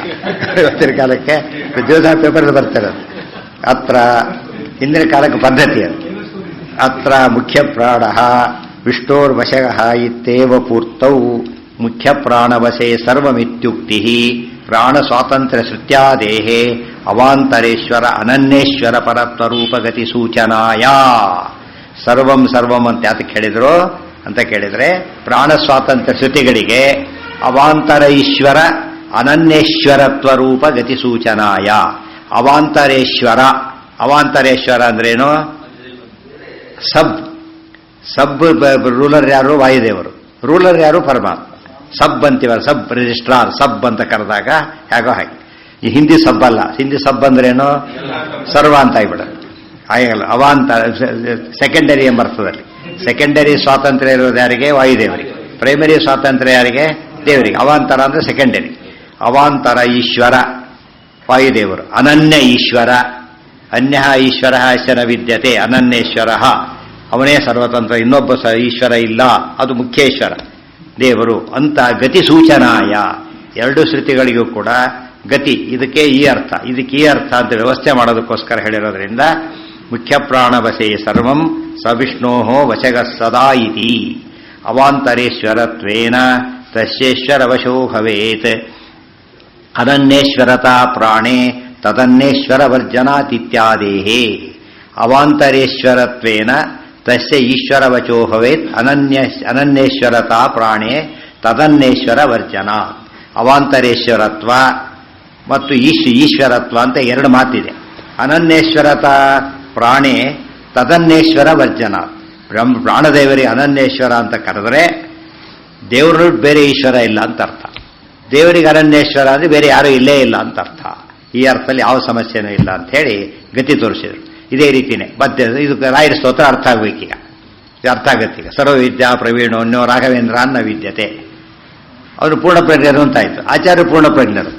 ಇವತ್ತಿನ ಕಾಲಕ್ಕೆ ದಿವಸ ಪೇಪರ್ ಬರ್ತಾರೆ. ಅತ್ರ ಹಿಂದಿನ ಕಾಲಕ್ಕೆ ಪದ್ಧತಿ ಅದು. ಅತ್ರ ಮುಖ್ಯ ಪ್ರಾಣ ವಿಷ್ಣೋರ್ವಶಃ ಇತ್ಯೇವ ಪೂರ್ತೌ ಮುಖ್ಯ ಪ್ರಾಣವಶೇ ಸರ್ವಮಿತ್ಯುಕ್ತಿ ಪ್ರಾಣ ಸ್ವಾತಂತ್ರ್ಯ ಶ್ರುತ್ಯಾದೇಹೇ ಅವಾಂತರೇಶ್ವರ ಅನನ್ಯೇಶ್ವರ ಪರತ್ವರೂಪಗತಿ ಸೂಚನಾಯ. ಸರ್ವಂ ಸರ್ವಂ ಅಂತ ಯಾತಕ್ಕೆ ಹೇಳಿದ್ರು ಅಂತ ಕೇಳಿದ್ರೆ, ಪ್ರಾಣ ಸ್ವಾತಂತ್ರ್ಯ ಶ್ರುತಿಗಳಿಗೆ ಅವಾಂತರ ಈಶ್ವರ ಅನನ್ಯೇಶ್ವರತ್ವ ರೂಪ ಗತಿ ಸೂಚನಾಯ. ಅವಾಂತರೇಶ್ವರ, ಅವಾಂತರೇಶ್ವರ ಅಂದ್ರೇನು? ಸಬ್ ರೂಲರ್ ಯಾರು? ವಾಯುದೇವರು. ರೂಲರ್ ಯಾರು? ಪರಮಾತ್ಮ. ಸಬ್ ಅಂತೀವಲ್ಲ, ಸಬ್ ರಿಜಿಸ್ಟ್ರಾರ್, ಸಬ್ ಅಂತ ಕರೆದಾಗ ಹೇಗೋ ಹಾಗೆ. ಈ ಹಿಂದಿ ಸಬ್ ಅಲ್ಲ, ಹಿಂದಿ ಸಬ್ ಅಂದ್ರೇನು? ಸರ್ವ ಅಂತ ಆಗಿಬಿಡೋದು. ಹಾಗಲ್ಲ, ಅವಾಂತರ ಸೆಕೆಂಡರಿ ಎಂಬ ಅರ್ಥದಲ್ಲಿ. ಸೆಕೆಂಡರಿ ಸ್ವಾತಂತ್ರ್ಯ ಇರೋದು ಯಾರಿಗೆ? ವಾಯುದೇವರಿಗೆ. ಪ್ರೈಮರಿ ಸ್ವಾತಂತ್ರ್ಯ ಯಾರಿಗೆ? ದೇವರಿಗೆ. ಅವಾಂತರ ಅಂದ್ರೆ ಸೆಕೆಂಡರಿ. ಅವಾಂತರ ಈಶ್ವರ ವಾಯುದೇವರು. ಅನನ್ಯ ಈಶ್ವರ, ಅನ್ಯ ಈಶ್ವರ ಶನ ವಿದ್ಯತೆ, ಅನನ್ಯೇಶ್ವರ ಅವನೇ ಸರ್ವತಂತ್ರ, ಇನ್ನೊಬ್ಬ ಈಶ್ವರ ಇಲ್ಲ, ಅದು ಮುಖ್ಯೇಶ್ವರ ದೇವರು ಅಂತ ಗತಿ ಸೂಚನಾಯ. ಎರಡು ಶ್ರುತಿಗಳಿಗೂ ಕೂಡ ಗತಿ, ಇದಕ್ಕೆ ಈ ಅರ್ಥ, ಇದಕ್ಕೆ ಈ ಅರ್ಥ ಅಂತ ವ್ಯವಸ್ಥೆ ಮಾಡೋದಕ್ಕೋಸ್ಕರ ಹೇಳಿರೋದ್ರಿಂದ ಮುಖ್ಯ ಪ್ರಾಣವಶೇ ಸರ್ವಂ ಸವಿಷ್ಣೋ ವಶಗ ಸದಾ ಇತಿ. ಅವಾಂತರೇಶ್ವರತ್ವೇನ ತಸ್ಯೇಶ್ವರ ವಶೋ ಭವೇತ್. ಅನನ್ಯೇಶ್ವರತಾ ಪ್ರಾಣೇ ತದನ್ನೇಶ್ವರ ವರ್ಜನಾತಿತ್ಯಾದೇಹೇ. ಅವಾಂತರೇಶ್ವರತ್ವೇನ ತಸ್ಯ ಈಶ್ವರ ವಚೋ ಭವೇತ್. ಅನನ್ಯೇಶ್ವರತಾ ಪ್ರಾಣೇ ತದನ್ನೇಶ್ವರ ವರ್ಜನ. ಅವಾಂತರೇಶ್ವರತ್ವ ಮತ್ತು ಈಶ್ವರತ್ವ ಅಂತ ಎರಡು ಮಾತಿದೆ. ಅನನ್ಯೇಶ್ವರತಾ ಪ್ರಾಣೇ ತದನ್ನೇಶ್ವರ ವರ್ಜನ. ಪ್ರಾಣದೇವರಿಗೆ ಅನನ್ಯೇಶ್ವರ ಅಂತ ಕರೆದರೆ ದೇವರು ಬೇರೆ ಈಶ್ವರ ಇಲ್ಲ ಅಂತ ಅರ್ಥ. ದೇವರಿಗೆ ಅನನ್ಯೇಶ್ವರ ಅಂದರೆ ಬೇರೆ ಯಾರೂ ಇಲ್ಲೇ ಇಲ್ಲ ಅಂತ ಅರ್ಥ. ಈ ಅರ್ಥದಲ್ಲಿ ಯಾವ ಸಮಸ್ಯೆನೂ ಇಲ್ಲ ಅಂತ ಹೇಳಿ ಗತಿ ತೋರಿಸಿದರು. ಇದೇ ರೀತಿಯೇ ಮತ್ತೆ ಇದಕ್ಕೆ ರಾಯರ ಸ್ತೋತ್ರ ಅರ್ಥ ಆಗಬೇಕೀಗ. ಇದು ಅರ್ಥ ಆಗತ್ತೀಗ. ಸರ್ವವಿದ್ಯಾ ಪ್ರವೀಣೋನ್ಯೋ ರಾಘವೇಂದ್ರ ಅನ್ನ ವಿದ್ಯತೆ. ಅವರು ಪೂರ್ಣ ಪ್ರಜ್ಞರು ಅಂತಾಯ್ತು. ಆಚಾರ್ಯರು ಪೂರ್ಣ ಪ್ರಜ್ಞರು.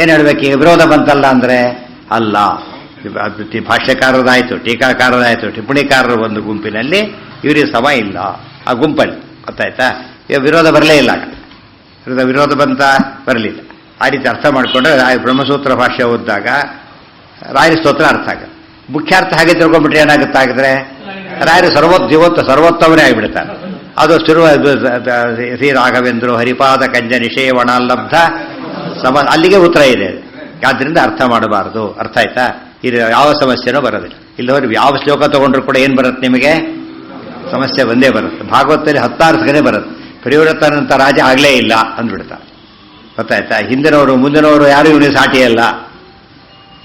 ಏನು ಹೇಳಬೇಕೀಗ? ವಿರೋಧ ಬಂತಲ್ಲ ಅಂದರೆ ಅಲ್ಲ. ಭಾಷ್ಯಕಾರರಾಯಿತು, ಟೀಕಾಕಾರರಾಯಿತು, ಟಿಪ್ಪಣಿಕಾರರ ಒಂದು ಗುಂಪಿನಲ್ಲಿ ಇವರಿಗೆ ಸಮ ಇಲ್ಲ. ಆ ಗುಂಪಲ್ಲಿ ಗೊತ್ತಾಯ್ತಾ? ವಿರೋಧ ಬರಲೇ ಇಲ್ಲ. ವಿರೋಧ ಬಂತ ಬರಲಿಲ್ಲ. ಆ ರೀತಿ ಅರ್ಥ ಮಾಡಿಕೊಂಡ್ರೆ ಬ್ರಹ್ಮಸೂತ್ರ ಭಾಷ್ಯ ಓದಿದಾಗ ರಾಯರ ಸ್ತೋತ್ರ ಅರ್ಥ ಆಗುತ್ತೆ. ಮುಖ್ಯಾರ್ಥ ಹಾಗೆ ತಿಳ್ಕೊಂಡ್ಬಿಟ್ರೆ ಏನಾಗುತ್ತೆ? ಆಗಿದ್ರೆ ರಾಯರು ಸರ್ವೋತ್ತಮನೇ ಆಗಿಬಿಡ್ತಾನೆ. ಅದು ಶ್ರೀ ರಾಘವೇಂದ್ರ ಹರಿಪಾದ ಕಂಜ ನಿಷೇವಣ ಲಬ್ಧ ಸಮ, ಅಲ್ಲಿಗೆ ಉತ್ತರ ಇದೆ. ಆದ್ದರಿಂದ ಅರ್ಥ ಮಾಡಬಾರದು. ಅರ್ಥ ಆಯ್ತಾ? ಇದು ಯಾವ ಸಮಸ್ಯೆನೂ ಬರೋದಿಲ್ಲ. ಇಲ್ಲವರು ಯಾವ ಶ್ಲೋಕ ತಗೊಂಡ್ರು ಕೂಡ ಏನು ಬರುತ್ತೆ ನಿಮಗೆ? ಸಮಸ್ಯೆ ಬಂದೇ ಬರುತ್ತೆ. ಭಾಗವತದಲ್ಲಿ 16 ಬರುತ್ತೆ. ಪರಿವೃತ್ತನಂತ ರಾಜ ಆಗಲೇ ಇಲ್ಲ ಅಂದ್ಬಿಡ್ತಾರೆ. ಗೊತ್ತಾಯ್ತಾ? ಹಿಂದಿನವರು ಮುಂದಿನವರು ಯಾರು ಇವನಿಗೆ ಸಾಟಿಯಲ್ಲ.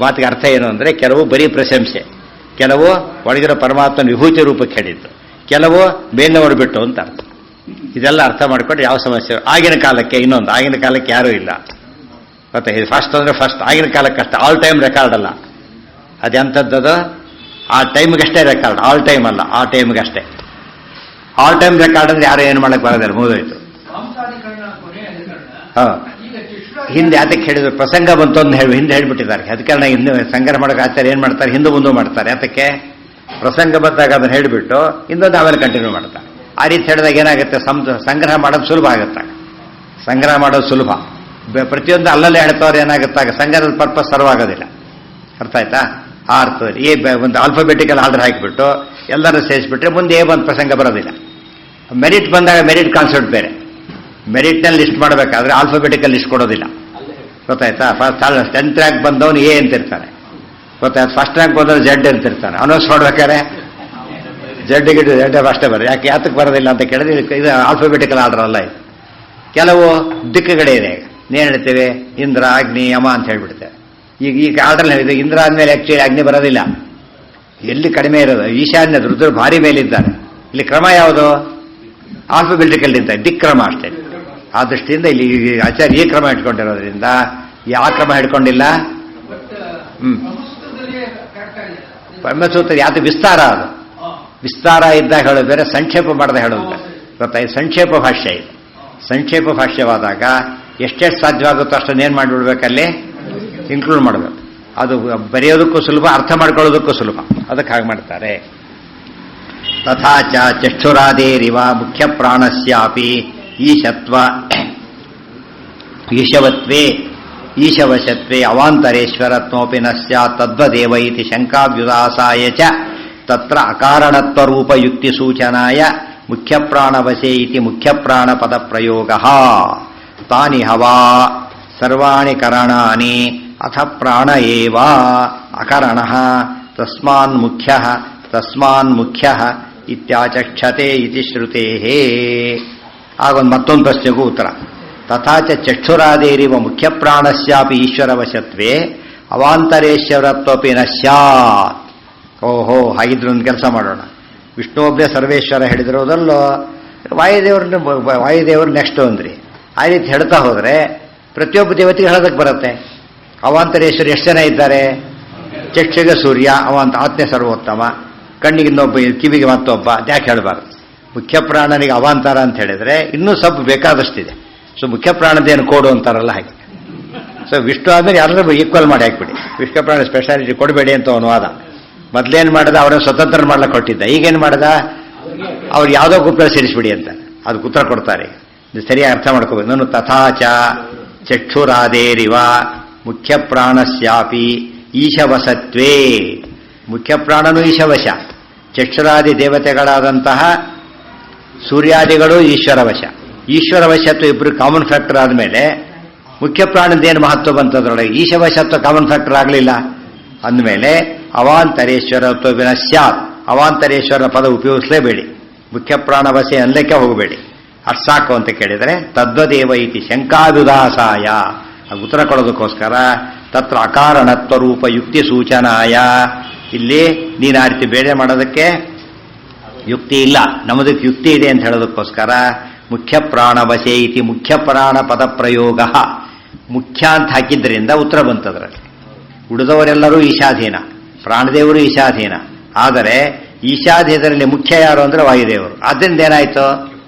ಮಾತಿಗೆ ಅರ್ಥ ಏನು ಅಂದರೆ, ಕೆಲವು ಬರೀ ಪ್ರಶಂಸೆ, ಕೆಲವು ಒಳಗಿರೋ ಪರಮಾತ್ಮನ ವಿಭೂತಿ ರೂಪಕ್ಕೆ ಹೇಳಿದ್ದು, ಕೆಲವು ಬೇನವರು ಬಿಟ್ಟು ಅಂತ ಅರ್ಥ. ಇದೆಲ್ಲ ಅರ್ಥ ಮಾಡಿಕೊಂಡ್ರೆ ಯಾವ ಸಮಸ್ಯೆ. ಆಗಿನ ಕಾಲಕ್ಕೆ ಇನ್ನೊಂದು, ಆಗಿನ ಕಾಲಕ್ಕೆ ಯಾರೂ ಇಲ್ಲ. ಗೊತ್ತಾ? ಇದು ಫಸ್ಟ್ ಅಂದರೆ ಫಸ್ಟ್. ಆಗಿನ ಕಾಲಕ್ಕೆ ಅಷ್ಟೇ, ಆಲ್ ಟೈಮ್ ರೆಕಾರ್ಡ್ ಅಲ್ಲ. ಅದೆಂಥದ್ದು? ಆ ಟೈಮ್ಗಷ್ಟೇ ರೆಕಾರ್ಡ್, ಆಲ್ ಟೈಮ್ ಅಲ್ಲ, ಆ ಟೈಮ್ಗಷ್ಟೇ. ಆಲ್ ಟೈಮ್ ರೆಕಾರ್ಡ್ ಅಂದ್ರೆ ಯಾರು ಏನು ಮಾಡಕ್ಕೆ ಬರೋದಿಲ್ಲ, ಮುಗಿದೋಯ್ತು. ಹಾಂ, ಹಿಂದೆ ಅದಕ್ಕೆ ಹೇಳಿದ್ರು. ಪ್ರಸಂಗ ಬಂತು ಅಂತ ಹೇಳಿ ಹಿಂದೆ ಹೇಳ್ಬಿಟ್ಟಿದ್ದಾರೆ. ಅದಕ್ಕೆ ಇನ್ನು ಸಂಗ್ರಹ ಮಾಡೋಕೆ ಆಚಾರ್ಯ ಏನು ಮಾಡ್ತಾರೆ? ಹಿಂದೆ ಮುಂದೆ ಮಾಡ್ತಾರೆ. ಅದಕ್ಕೆ ಪ್ರಸಂಗ ಬಂದಾಗ ಅದನ್ನು ಹೇಳಿಬಿಟ್ಟು ಇನ್ನೊಂದು ಆಮೇಲೆ ಕಂಟಿನ್ಯೂ ಮಾಡ್ತಾರೆ. ಆ ರೀತಿ ಹೇಳಿದಾಗ ಏನಾಗುತ್ತೆ, ಸಂಗ್ರಹ ಮಾಡೋದು ಸುಲಭ ಆಗುತ್ತೆ. ಸಂಗ್ರಹ ಮಾಡೋದು ಸುಲಭ. ಪ್ರತಿಯೊಂದು ಅಲ್ಲಲ್ಲೇ ಹೇಳ್ತವ್ರು ಏನಾಗುತ್ತಾಗ ಸಂಗ್ರಹದ ಪರ್ಪಸ್ ಸರ್ವಾಗೋದಿಲ್ಲ. ಅರ್ಥ ಆಯ್ತಾ? ಆ ಅರ್ಥದಲ್ಲಿ ಒಂದು ಆಲ್ಫಾಬೆಟಿಕಲ್ ಆರ್ಡರ್ ಹಾಕಿಬಿಟ್ಟು ಎಲ್ಲರೂ ಸೇರಿಸ್ಬಿಟ್ರೆ ಮುಂದೆ ಒಂದು ಪ್ರಸಂಗ ಬರೋದಿಲ್ಲ. ಮೆರಿಟ್ ಬಂದಾಗ ಮೆರಿಟ್ ಕಾನ್ಸೆಪ್ಟ್ ಬೇರೆ. ಮೆರಿಟ್ನಲ್ಲಿ ಲಿಸ್ಟ್ ಮಾಡಬೇಕಾದ್ರೆ ಆಲ್ಫಾಬೆಟಿಕಲ್ ಲಿಸ್ಟ್ ಕೊಡೋದಿಲ್ಲ. ಗೊತ್ತಾಯ್ತಾ? ಫಸ್ಟ್ 10th ರ್ಯಾಂಕ್ ಬಂದವನು ಎ ಅಂತಿರ್ತಾನೆ. ಗೊತ್ತಾಯ್ತು? ಫಸ್ಟ್ ರ್ಯಾಂಕ್ ಬಂದವನು ಜೆಡ್ ಅಂತಿರ್ತಾನೆ. ಅನೌನ್ಸ್ ಮಾಡ್ಬೇಕಾದ್ರೆ ಜೆಡ್ ಅಷ್ಟೇ ಬರೋದು. ಯಾತಕ್ಕೆ ಬರೋದಿಲ್ಲ ಅಂತ ಕೇಳಿದ್ರೆ ಇದು ಆಲ್ಫಾಬೆಟಿಕಲ್ ಆರ್ಡರ್ ಅಲ್ಲ. ಇದು ಕೆಲವು ದಿಕ್ಕುಗಳೇ ಇದೆ. ಏನು ಹೇಳ್ತೇವೆ? ಇಂದ್ರ, ಅಗ್ನಿ, ಯಮ ಅಂತ ಹೇಳ್ಬಿಡ್ತೇವೆ. ಈಗ ಆರ್ಡರ್ ಹೇಳಿದೆ ಇಂದ್ರ ಆದ್ಮೇಲೆ ಆಕ್ಚುಲಿ ಅಗ್ನಿ ಬರೋದಿಲ್ಲ. ಎಲ್ಲಿ ಕಡಿಮೆ ಇರೋದು? ಈಶಾನ್ಯ ರುದ್ರ ಭಾರಿ ಮೇಲಿದ್ದಾರೆ. ಇಲ್ಲಿ ಕ್ರಮ ಯಾವುದು? ಆಲ್ಫಾಬೆಟಿಕಲ್ ಇಂತ ದಿಕ್ಕ್ರಮ ಅಷ್ಟೇ. ಆ ದೃಷ್ಟಿಯಿಂದ ಇಲ್ಲಿ ಆಚಾರ್ಯ ಈ ಕ್ರಮ ಇಟ್ಕೊಂಡಿರೋದ್ರಿಂದ ಯಾವ ಕ್ರಮ ಹಿಡ್ಕೊಂಡಿಲ್ಲ. ಬ್ರಹ್ಮಸೂತ್ರ ಯಾವುದು ವಿಸ್ತಾರ, ಅದು ವಿಸ್ತಾರ ಇದ್ದಾಗ ಹೇಳೋದು ಬೇರೆ, ಸಂಕ್ಷೇಪ ಮಾಡದೆ ಹೇಳೋದು ಬೇರೆ. ಗೊತ್ತಾಯ್ತು? ಸಂಕ್ಷೇಪ ಭಾಷ್ಯ ಇದೆ. ಸಂಕ್ಷೇಪ ಭಾಷ್ಯವಾದಾಗ ಎಷ್ಟೆಷ್ಟು ಸಾಧ್ಯವಾಗುತ್ತೋ ಅಷ್ಟನ್ನೇನು ಮಾಡಿಬಿಡ್ಬೇಕಲ್ಲಿ ಇನ್ಕ್ಲೂಡ್ ಮಾಡಬೇಕು. ಅದು ಬರೆಯೋದಕ್ಕೂ ಸುಲಭ, ಅರ್ಥ ಮಾಡ್ಕೊಳ್ಳೋದಕ್ಕೂ ಸುಲಭ. ಅದಕ್ಕೆ ಹಾಗೆ ಮಾಡ್ತಾರೆ. ತಥಾಚ ಚಕ್ಷುರಾದೇರಿವ ಮುಖ್ಯ ಪ್ರಾಣಸ್ಯಾಪಿ ಈಶತ್ವ ಈಶವತ್ವೇ ಈಶವಶತ್ವೇ ಅವಾಂತರೇಶ್ವರತ್ವಪಿ ನ ಸ್ಯಾತ್ ತದ್ವದೇವ ಇತಿ ಶಂಕಾವ್ಯುದಾಸಾಯ ಚ ತತ್ರ ಅಕಾರಣತ್ವರೂಪ ಯುಕ್ತಿ ಸೂಚನಾಯ ಮುಖ್ಯ ಪ್ರಾಣವಶೇ ಇತಿ ಮುಖ್ಯ ಪ್ರಾಣಪದ ಪ್ರಯೋಗಃ. ತಾನಿ ಹವಾ ಸರ್ವಾಣಿ ಕರಣಾನಿ ಅಥ ಪ್ರಾಣ ಏವ ಅಕರಣಃ ತಸ್ಮಾನ್ ಮುಖ್ಯ ಇತ್ಯಾಚಕ್ಷತೆ ಇತಿ ಶ್ರುತೇಃ. ಆಗೊಂದು ಮತ್ತೊಂದು ಪ್ರಶ್ನೆಗೂ ಉತ್ತರ. ತಥಾಚ ಚಕ್ಷುರಾದೇರಿವ ಮುಖ್ಯ ಪ್ರಾಣಸ್ಯಾಪಿ ಈಶ್ವರವಶತ್ವೇ ಅವಾಂತರೇಶ್ವರತ್ವಪಿ ನ ಸ್ಯಾತ್. ಓಹೋ, ಹಾಗಿದ್ರೆ ಒಂದು ಕೆಲಸ ಮಾಡೋಣ. ವಿಷ್ಣು ಒಬ್ಬನೇ ಸರ್ವೇಶ್ವರ ಹೇಳಿದಿರೋದಲ್ಲೋ, ವಾಯುದೇವರು ನೆಕ್ಸ್ಟ್ ಅಂದ್ರಿ. ಆ ರೀತಿ ಹೇಳ್ತಾ ಹೋದರೆ ಪ್ರತಿಯೊಬ್ಬ ದೇವತೆಗೆ ಹೇಳೋದಕ್ಕೆ ಬರುತ್ತೆ. ಅವಾಂತರೇಶ್ವರ ಎಷ್ಟು ಜನ ಇದ್ದಾರೆ? ಚಕ್ಷುಗೆ ಸೂರ್ಯ, ಅವಂತ ಆತ್ಮೆ ಸರ್ವೋತ್ತಮ, ಕಣ್ಣಿಗೆ ಇನ್ನೊಬ್ಬ, ಕಿವಿಗೆ ಮತ್ತೊಬ್ಬ. ಯಾಕೆ ಹೇಳಬಾರ್ದು? ಮುಖ್ಯ ಪ್ರಾಣನಿಗೆ ಅವಾಂತರ ಅಂತ ಹೇಳಿದ್ರೆ ಇನ್ನೂ ಸ್ವಲ್ಪ ಬೇಕಾದಷ್ಟಿದೆ. ಸೊ ಮುಖ್ಯ ಪ್ರಾಣದೇನು ಕೋಡು ಅಂತಾರಲ್ಲ ಹಾಗೆ. ಸೊ ವಿಷ್ಣು ಆದ್ಮೇಲೆ ಯಾರಾದ್ರೂ ಈಕ್ವಲ್ ಮಾಡಿ ಹಾಕ್ಬಿಡಿ. ವಿಷ್ಣು ಪ್ರಾಣ ಸ್ಪೆಷಾಲಿಟಿ ಕೊಡಬೇಡಿ ಅಂತ ಅವನು ವಾದ. ಮೊದಲೇನು ಮಾಡಿದ? ಅವರೇ ಸ್ವತಂತ್ರ ಮಾಡ್ಲಿಕ್ಕೆ ಕೊಟ್ಟಿದ್ದ. ಈಗೇನು ಮಾಡಿದ? ಅವ್ರು ಯಾವುದೋ ಗುಪ್ತ ಸೇರಿಸ್ಬಿಡಿ ಅಂತ ಅದಕ್ಕೆ ಉತ್ತರ ಕೊಡ್ತಾರೆ. ಸರಿಯಾಗಿ ಅರ್ಥ ಮಾಡ್ಕೋಬೇಕು. ನಾನು ತಥಾಚ ಚಕ್ಷುರಾದೇರಿವ ಮುಖ್ಯ ಪ್ರಾಣಸ್ಯಾಪಿ ಈಶವಸತ್ವೇ. ಮುಖ್ಯ ಪ್ರಾಣನು ಈಶವಶ. ಚಕ್ಷುರಾದಿ ದೇವತೆಗಳಾದಂತಹ ಸೂರ್ಯಾದಿಗಳು ಈಶ್ವರವಶ. ಈಶ್ವರವಶತ್ವ ಇಬ್ಬರು ಕಾಮನ್ ಫ್ಯಾಕ್ಟರ್ ಆದಮೇಲೆ ಮುಖ್ಯ ಪ್ರಾಣದೇನು ಮಹತ್ವ ಬಂತದ್ರೊಳಗೆ? ಈಶವಶತ್ವ ಕಾಮನ್ ಫ್ಯಾಕ್ಟರ್ ಆಗಲಿಲ್ಲ ಅಂದಮೇಲೆ ಅವಾಂತರೇಶ್ವರತ್ವ ವಿನಶ್ಯಾತ್. ಅವಾಂತರೇಶ್ವರ ಪದ ಉಪಯೋಗಿಸಲೇಬೇಡಿ. ಮುಖ್ಯ ಪ್ರಾಣವಶೆ ಅನ್ಲಕ್ಕೆ ಹೋಗಬೇಡಿ. ಅಷ್ಟು ಸಾಕು ಅಂತ ಕೇಳಿದರೆ ತದ್ವದೇವ ಇತಿ ಶಂಕಾದುದಾಸಾಯ. ಉತ್ತರ ಕೊಡೋದಕ್ಕೋಸ್ಕರ ತತ್ರ ಅಕಾರಣತ್ವ ರೂಪ ಯುಕ್ತಿ ಸೂಚನಾಯ. ಇಲ್ಲಿ ನೀನು ಆ ರೀತಿ ಬೇರೆ ಮಾಡೋದಕ್ಕೆ ಯುಕ್ತಿ ಇಲ್ಲ, ನಮ್ಮದಕ್ಕೆ ಯುಕ್ತಿ ಇದೆ ಅಂತ ಹೇಳೋದಕ್ಕೋಸ್ಕರ ಮುಖ್ಯ ಪ್ರಾಣವಶೇ ಇತಿ ಮುಖ್ಯ ಪ್ರಾಣ ಪದ ಪ್ರಯೋಗ. ಮುಖ್ಯ ಅಂತ ಹಾಕಿದ್ರಿಂದ ಉತ್ತರ ಬಂತದ್ರಲ್ಲಿ. ಉಳಿದವರೆಲ್ಲರೂ ಈಶಾಧೀನ, ಪ್ರಾಣದೇವರು ಈಶಾಧೀನ. ಆದರೆ ಈಶಾಧೀನದಲ್ಲಿ ಮುಖ್ಯ ಯಾರು ಅಂದರೆ ವಾಯುದೇವರು. ಆದ್ದರಿಂದ ಏನಾಯ್ತು?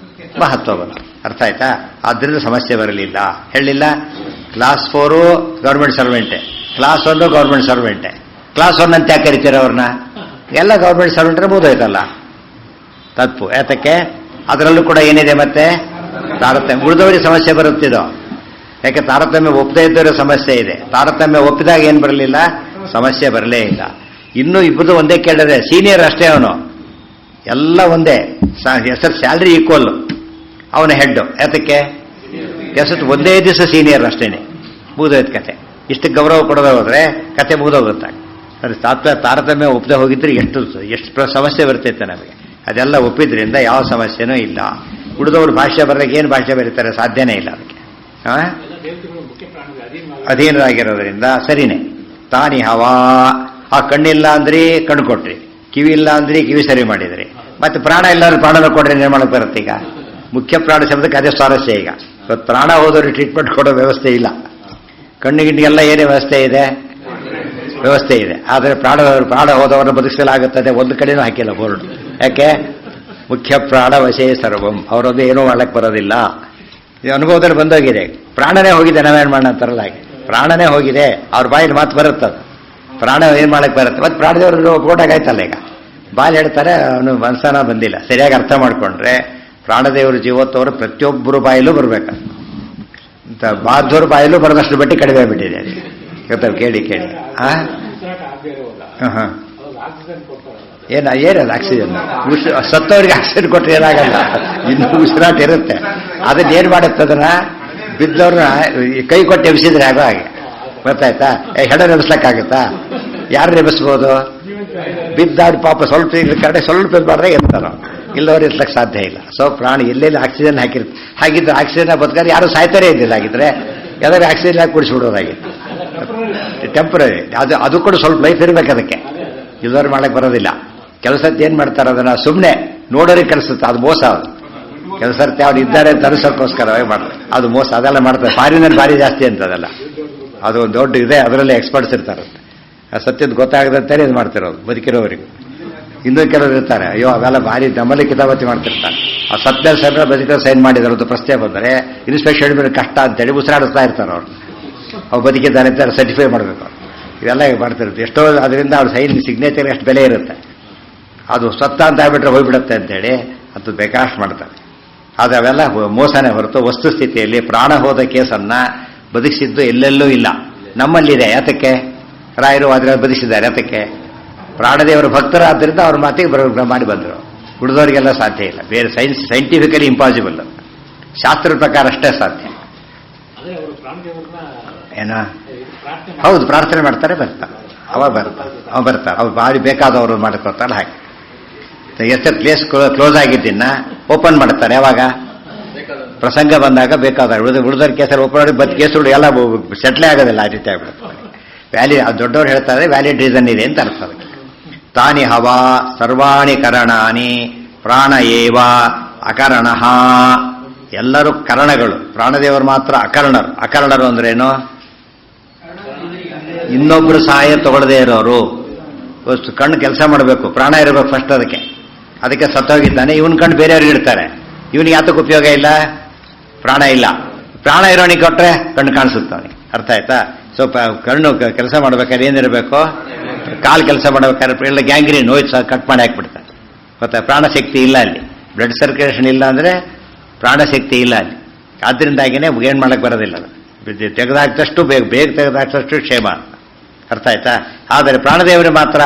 ಮಹತ್ವ ಬಂತು. ಅರ್ಥ ಆಯ್ತಾ? ಆದ್ದರಿಂದ ಸಮಸ್ಯೆ ಬರಲಿಲ್ಲ. ಹೇಳಿಲ್ಲ ಕ್ಲಾಸ್ 4 ಗೌರ್ಮೆಂಟ್ ಸರ್ವೆಂಟೆ, ಕ್ಲಾಸ್ 1 ಗೌರ್ಮೆಂಟ್ ಸರ್ವೆಂಟೆ. ಕ್ಲಾಸ್ 1 ಅಂತ ಯಾಕೆ ಕರಿತೀರ ಅವ್ರನ್ನ? ಎಲ್ಲ ಗೌರ್ಮೆಂಟ್ ಸರ್ವೆಂಟ್ರೆ ಬೋಧೋಯ್ತಲ್ಲ. ತಪ್ಪು. ಯಾತಕ್ಕೆ? ಅದರಲ್ಲೂ ಕೂಡ ಏನಿದೆ ಮತ್ತೆ ತಾರತಮ್ಯ. ಉಳಿದವರಿಗೆ ಸಮಸ್ಯೆ ಬರುತ್ತಿದೋ? ಯಾಕೆ? ತಾರತಮ್ಯ ಒಪ್ಪದೇ ಇದ್ದವರ ಸಮಸ್ಯೆ ಇದೆ. ತಾರತಮ್ಯ ಒಪ್ಪಿದಾಗ ಏನು ಬರಲಿಲ್ಲ? ಸಮಸ್ಯೆ ಬರಲೇ ಇಲ್ಲ. ಇನ್ನೂ ಇಬ್ಬರು ಒಂದೇ ಕೇಳಿದ್ರೆ ಸೀನಿಯರ್ ಅಷ್ಟೇ ಅವನು, ಎಲ್ಲ ಒಂದೇ ಹೆಸರು, ಸ್ಯಾಲ್ರಿ ಈಕ್ವಲ್, ಅವನ ಹೆಡ್. ಯಾತಕ್ಕೆ? ಕೆಲಸದ ಒಂದೇ ದಿವಸ ಸೀನಿಯರ್ ಅಷ್ಟೇನೆ, ಮುಗಿದೋಯ್ತು ಕತೆ. ಇಷ್ಟು ಗೌರವ ಕೊಡದೆ ಹೋದ್ರೆ ಕತೆ ಮುಗಿದೋಗುತ್ತೆ. ಅದು ತಾರತಮ್ಯ ಒಪ್ಪದೆ ಹೋಗಿದ್ರೆ ಎಷ್ಟು ಸಮಸ್ಯೆ ಬರ್ತೈತೆ ನಮಗೆ. ಅದೆಲ್ಲ ಒಪ್ಪಿದ್ರಿಂದ ಯಾವ ಸಮಸ್ಯೆನೂ ಇಲ್ಲ. ಉಳಿದವರು ಭಾಷೆ ಬರೆದಾಗ ಏನು ಭಾಷೆ ಬರೀತಾರೆ? ಸಾಧ್ಯನೇ ಇಲ್ಲ ಅದಕ್ಕೆ. ಅಧೀನರಾಗಿರೋದ್ರಿಂದ ಸರಿನೇ. ತಾನಿ ಹವಾ. ಆ ಕಣ್ಣಿಲ್ಲ ಅಂದ್ರಿ ಕಣ್ಣು ಕೊಟ್ರಿ, ಕಿವಿ ಇಲ್ಲ ಅಂದ್ರಿ ಕಿವಿ ಸರಿ ಮಾಡಿದ್ರಿ, ಮತ್ತೆ ಪ್ರಾಣ ಇಲ್ಲಾಂದ್ರೆ ಪ್ರಾಣನ ಕೊಡ್ರಿ, ಏನ್ ಮಾಡಕ್ ಬರುತ್ತೆ? ಈಗ ಮುಖ್ಯ ಪ್ರಾಣ ಶಬ್ದಕ್ಕೆ ಅದೇ ಸ್ವಾರಸ್ಯ. ಈಗ ಇವತ್ತು ಪ್ರಾಣ ಹೋದವ್ರಿಗೆ ಟ್ರೀಟ್ಮೆಂಟ್ ಕೊಡೋ ವ್ಯವಸ್ಥೆ ಇಲ್ಲ. ಕಣ್ಣಿಗಿಂಡಿಗೆಲ್ಲ ಏನೇ ವ್ಯವಸ್ಥೆ ಇದೆ? ವ್ಯವಸ್ಥೆ ಇದೆ. ಆದರೆ ಪ್ರಾಣ ಹೋದವರನ್ನು ಬದುಕಿಸಲಾಗುತ್ತದೆ ಒಂದು ಕಡೆನೂ ಹಾಕಿಲ್ಲ ಬೋರ್ಡ್. ಯಾಕೆ? ಮುಖ್ಯ ಪ್ರಾಣ ವಶೇ ಸರ್ವಂ. ಅವರದ್ದು ಏನೂ ಮಾಡಕ್ಕೆ ಬರೋದಿಲ್ಲ. ಇದು ಅನುಭವದಲ್ಲಿ ಬಂದೋಗಿದೆ. ಪ್ರಾಣನೇ ಹೋಗಿದೆ, ನಾವೇನು ಮಾಡೋಣ ಅಂತಾರಲ್ಲ ಹಾಗೆ. ಪ್ರಾಣನೇ ಹೋಗಿದೆ, ಅವ್ರ ಬಾಯಲ್ಲಿ ಮಾತು ಬರುತ್ತದ. ಪ್ರಾಣ ಏನು ಮಾಡಕ್ಕೆ ಬರುತ್ತೆ? ಮತ್ತೆ ಪ್ರಾಣದೇವರು ಬೋಟಾಗ ಆಯ್ತಲ್ಲ. ಈಗ ಬಾಯಲ್ಲಿ ಹೇಳ್ತಾರೆ, ಅವನು ಮನಸ್ಸನ ಬಂದಿಲ್ಲ. ಸರಿಯಾಗಿ ಅರ್ಥ ಮಾಡ್ಕೊಂಡ್ರೆ ಪ್ರಾಣದೇವರು ಜೀವೋತ್ತವರು ಪ್ರತಿಯೊಬ್ಬರು ಬಾಯಲ್ಲೂ ಬರಬೇಕು. ಬಾರ್ದವ್ರ ಬಾಯಲ್ಲೂ ಬರೋದಷ್ಟು ಬಟ್ಟಿ ಕಡಿಮೆ ಆಗ್ಬಿಟ್ಟಿದೆ. ಗೊತ್ತಾಗ ಕೇಳಿ ಹಾಂ ಏನದು ಆಕ್ಸಿಜನ್? ಸತ್ತವರಿಗೆ ಆಕ್ಸಿಜನ್ ಕೊಟ್ಟರೆ ಏನಾಗಲ್ಲ, ಇನ್ನೂ ಉಸಿರಾಟ ಇರುತ್ತೆ. ಅದನ್ನ ಏನು ಮಾಡುತ್ತೆ, ಅದನ್ನ ಬಿದ್ದವ್ರನ್ನ ಕೈ ಕೊಟ್ಟು ಎಬ್ಸಿದ್ರೆ ಆಗೋ ಹಾಗೆ. ಗೊತ್ತಾಯ್ತಾ? ಹೆಡ ನೆಬಸ್ಲಕ್ಕಾಗತ್ತಾ? ಯಾರು ನೆಬಸ್ಬೋದು? ಬಿದ್ದಾಡಿ ಪಾಪ ಸ್ವಲ್ಪ ಕಡೆ ಸ್ವಲ್ಪ ಮಾಡಿದ್ರೆ ಇರ್ತಾರೋ, ಇಲ್ಲವ್ರು ಇರ್ಲಕ್ಕೆ ಸಾಧ್ಯ ಇಲ್ಲ. ಸೊ ಪ್ರಾಣಿ ಎಲ್ಲೆಲ್ಲಿ ಆಕ್ಸಿಜನ್ ಹಾಗಿದ್ರೆ ಆಕ್ಸಿಜನ್ ಬದುಕಾದ್ರೆ ಯಾರು ಸಾಯ್ತಾರೇ ಇದ್ದಿಲ್ಲ. ಆಗಿದ್ರೆ ಯಾವ್ದಾದ್ರು ಆಕ್ಸಿಜನ್ ಹಾಕಿ ಕುಡಿಸ್ಬಿಡೋದಾಗಿತ್ತು. ಟೆಂಪ್ರರಿ ಅದು ಕೂಡ ಸ್ವಲ್ಪ ಲೈಫ್ ಇರ್ಬೇಕು ಅದಕ್ಕೆ. ಇಲ್ಲವ್ರು ಮಾಡಕ್ಕೆ ಬರೋದಿಲ್ಲ. ಕೆಲಸಕ್ಕೆ ಏನು ಮಾಡ್ತಾರೆ, ಅದನ್ನ ಸುಮ್ಮನೆ ನೋಡೋರಿಗೆ ಕೆಲಸುತ್ತೆ. ಅದು ಮೋಸ. ಅದು ಕೆಲಸ ಅವ್ರು ಇದ್ದಾರೆ ಅಂತ ಅನಿಸೋಕ್ಕೋಸ್ಕರ ಮಾಡ್ತಾರೆ, ಅದು ಮೋಸ. ಅದೆಲ್ಲ ಮಾಡ್ತಾರೆ. ಫಾರಿನಲ್ಲಿ ಭಾರಿ ಜಾಸ್ತಿ ಅಂತ ಅದೆಲ್ಲ. ಅದು ಒಂದು ದೊಡ್ಡ ಇದೆ, ಅದರಲ್ಲಿ ಎಕ್ಸ್ಪರ್ಟ್ಸ್ ಇರ್ತಾರೆ. ಸತ್ಯದ ಗೊತ್ತಾಗದಂತಾನೆ ಇದು ಮಾಡ್ತಿರೋದು ಬದುಕಿರೋರಿಗೆ. ಇನ್ನೂ ಕೆಲವರು ಇರ್ತಾರೆ, ಅಯ್ಯೋ ಅವೆಲ್ಲ ಭಾರಿ ನಮ್ಮಲ್ಲಿ ಕಿತಾಬತಿ ಮಾಡ್ತಿರ್ತಾರೆ. ಆ ಸತ್ಯ ಸರ್ ಬದುಕಿರೋ ಸೈನ್ ಮಾಡಿದಾರದು ಪ್ರಶ್ನೆ ಬಂದರೆ ಇನ್ಸ್ಪೆಕ್ಷನ್ ಮೇಲೆ ಕಷ್ಟ ಅಂತೇಳಿ ಉಸಿರಾಡಿಸ್ತಾ ಇರ್ತಾರೆ. ಅವ್ರು ಬದುಕಿದ್ದಾರೆ ಅಂತ ಸರ್ಟಿಫೈ ಮಾಡಬೇಕು. ಇವೆಲ್ಲ ಮಾಡ್ತಿರುತ್ತೆ. ಎಷ್ಟೋ ಅದರಿಂದ ಅವ್ರ ಸೈನ್ ಸಿಗ್ನೇಚರ್ ಎಷ್ಟು ಬೆಲೆ ಇರುತ್ತೆ. ಅದು ಸತ್ತ ಅಂತ ಆಗ್ಬಿಟ್ರೆ ಹೋಗ್ಬಿಡುತ್ತೆ ಅಂತೇಳಿ ಅದು ಬೇಕಾಷ್ಟು ಮಾಡ್ತಾರೆ. ಆದರೆ ಅವೆಲ್ಲ ಮೋಸನೇ ಹೊರತು ವಸ್ತುಸ್ಥಿತಿಯಲ್ಲಿ ಪ್ರಾಣ ಹೋದ ಕೇಸನ್ನ ಬದುಕಿಸಿದ್ದು ಎಲ್ಲೆಲ್ಲೂ ಇಲ್ಲ, ನಮ್ಮಲ್ಲಿದೆ. ಯಾತಕ್ಕೆ? ರಾಯರು ಆದರೆ ಬದುಕಿಸಿದ್ದಾರೆ. ಯಾತಕ್ಕೆ? ಪ್ರಾಣದೇವರ ಭಕ್ತರಾದ್ದರಿಂದ ಅವ್ರ ಮಾತಿಗೆ ಮಾಡಿ ಬಂದರು. ಉಳಿದವರಿಗೆಲ್ಲ ಸಾಧ್ಯ ಇಲ್ಲ. ಬೇರೆ ಸೈಂಟಿಫಿಕಲಿ ಇಂಪಾಸಿಬಲ್. ಶಾಸ್ತ್ರದ ಪ್ರಕಾರ ಅಷ್ಟೇ ಸಾಧ್ಯ. ಏನ? ಹೌದು, ಪ್ರಾರ್ಥನೆ ಮಾಡ್ತಾರೆ, ಬರ್ತಾರೆ. ಅವ ಬರ್ತಾರೆ. ಅವ್ರು ಭಾರಿ ಬೇಕಾದವರು ಮಾಡ್ಕೊತಾರೆ. ಹಾಗೆ ಎಷ್ಟು ಪ್ಲೇಸ್ ಕ್ಲೋಸ್ ಆಗಿದ್ದನ್ನ ಓಪನ್ ಮಾಡ್ತಾರೆ. ಯಾವಾಗ ಪ್ರಸಂಗ ಬಂದಾಗ ಬೇಕಾದ ಉಳಿದವ್ರ ಕೇಸಲ್ಲಿ ಓಪನ್ ಮಾಡಿ ಬದ್ ಕೇಸುಗಳು ಎಲ್ಲ ಸೆಟ್ಲೇ ಆಗೋದಿಲ್ಲ. ಆ ರೀತಿ ಆಗ್ಬಿಡುತ್ತೆ. ದೊಡ್ಡವ್ರು ಹೇಳ್ತಾರೆ ವ್ಯಾಲಿಡ್ ರೀಸನ್ ಇದೆ ಅಂತ ಅರ್ಥ. ಅದಕ್ಕೆ ತಾನಿ ಹವಾ ಸರ್ವಾಣಿ ಕರಣಾನಿ ಪ್ರಾಣ ಏವ ಅಕರಣ. ಎಲ್ಲರೂ ಕರಣಗಳು, ಪ್ರಾಣದೇವರು ಮಾತ್ರ ಅಕರಣರು. ಅಕರಣರು ಅಂದ್ರೇನು? ಇನ್ನೊಬ್ರು ಸಹಾಯ ತಗೊಳ್ಳದೇ ಇರೋರು. ಕಣ್ಣು ಕೆಲಸ ಮಾಡಬೇಕು, ಪ್ರಾಣ ಇರಬೇಕು ಫಸ್ಟ್. ಅದಕ್ಕೆ ಸತ್ತೋಗಿದ್ದಾನೆ, ಇವನ್ ಕಣ್ಣು ಬೇರೆಯವ್ರಿಗೆ ಇಡ್ತಾರೆ. ಇವನಿಗೆ ಯಾತಕ್ಕೆ ಉಪಯೋಗ ಇಲ್ಲ? ಪ್ರಾಣ ಇಲ್ಲ. ಪ್ರಾಣ ಇರೋನಿಗೆ ಕೊಟ್ರೆ ಕಣ್ಣು ಕಾಣಿಸುತ್ತಾನೆ. ಅರ್ಥ ಆಯ್ತಾ? ಸ್ವಲ್ಪ ಕಣ್ಣು ಕೆಲಸ ಮಾಡ್ಬೇಕಾದ್ರೆ ಏನಿರಬೇಕು? ಕಾಲು ಕೆಲಸ ಮಾಡ್ಬೇಕಾದ್ರೆ ಎಲ್ಲ ಗ್ಯಾಂಗ್ರೀನ್ ಹೋಯ್ತು ಸಹ ಕಟ್ ಮಾಡಿ ಹಾಕ್ಬಿಡ್ತಾರೆ. ಗೊತ್ತಾ? ಪ್ರಾಣಶಕ್ತಿ ಇಲ್ಲ ಅಲ್ಲಿ. ಬ್ಲಡ್ ಸರ್ಕ್ಯುಲೇಷನ್ ಇಲ್ಲ ಅಂದರೆ ಪ್ರಾಣಶಕ್ತಿ ಇಲ್ಲ ಅಲ್ಲಿ. ಆದ್ದರಿಂದಾಗಿನೇ ಏನು ಮಾಡಕ್ಕೆ ಬರೋದಿಲ್ಲ. ತೆಗೆದಾಕ್ದಷ್ಟು ಬೇಗ ತೆಗೆದಾಕ್ದಷ್ಟು ಕ್ಷೇಮ. ಅರ್ಥ ಆಯ್ತಾ? ಆದರೆ ಪ್ರಾಣದೇವರು ಮಾತ್ರ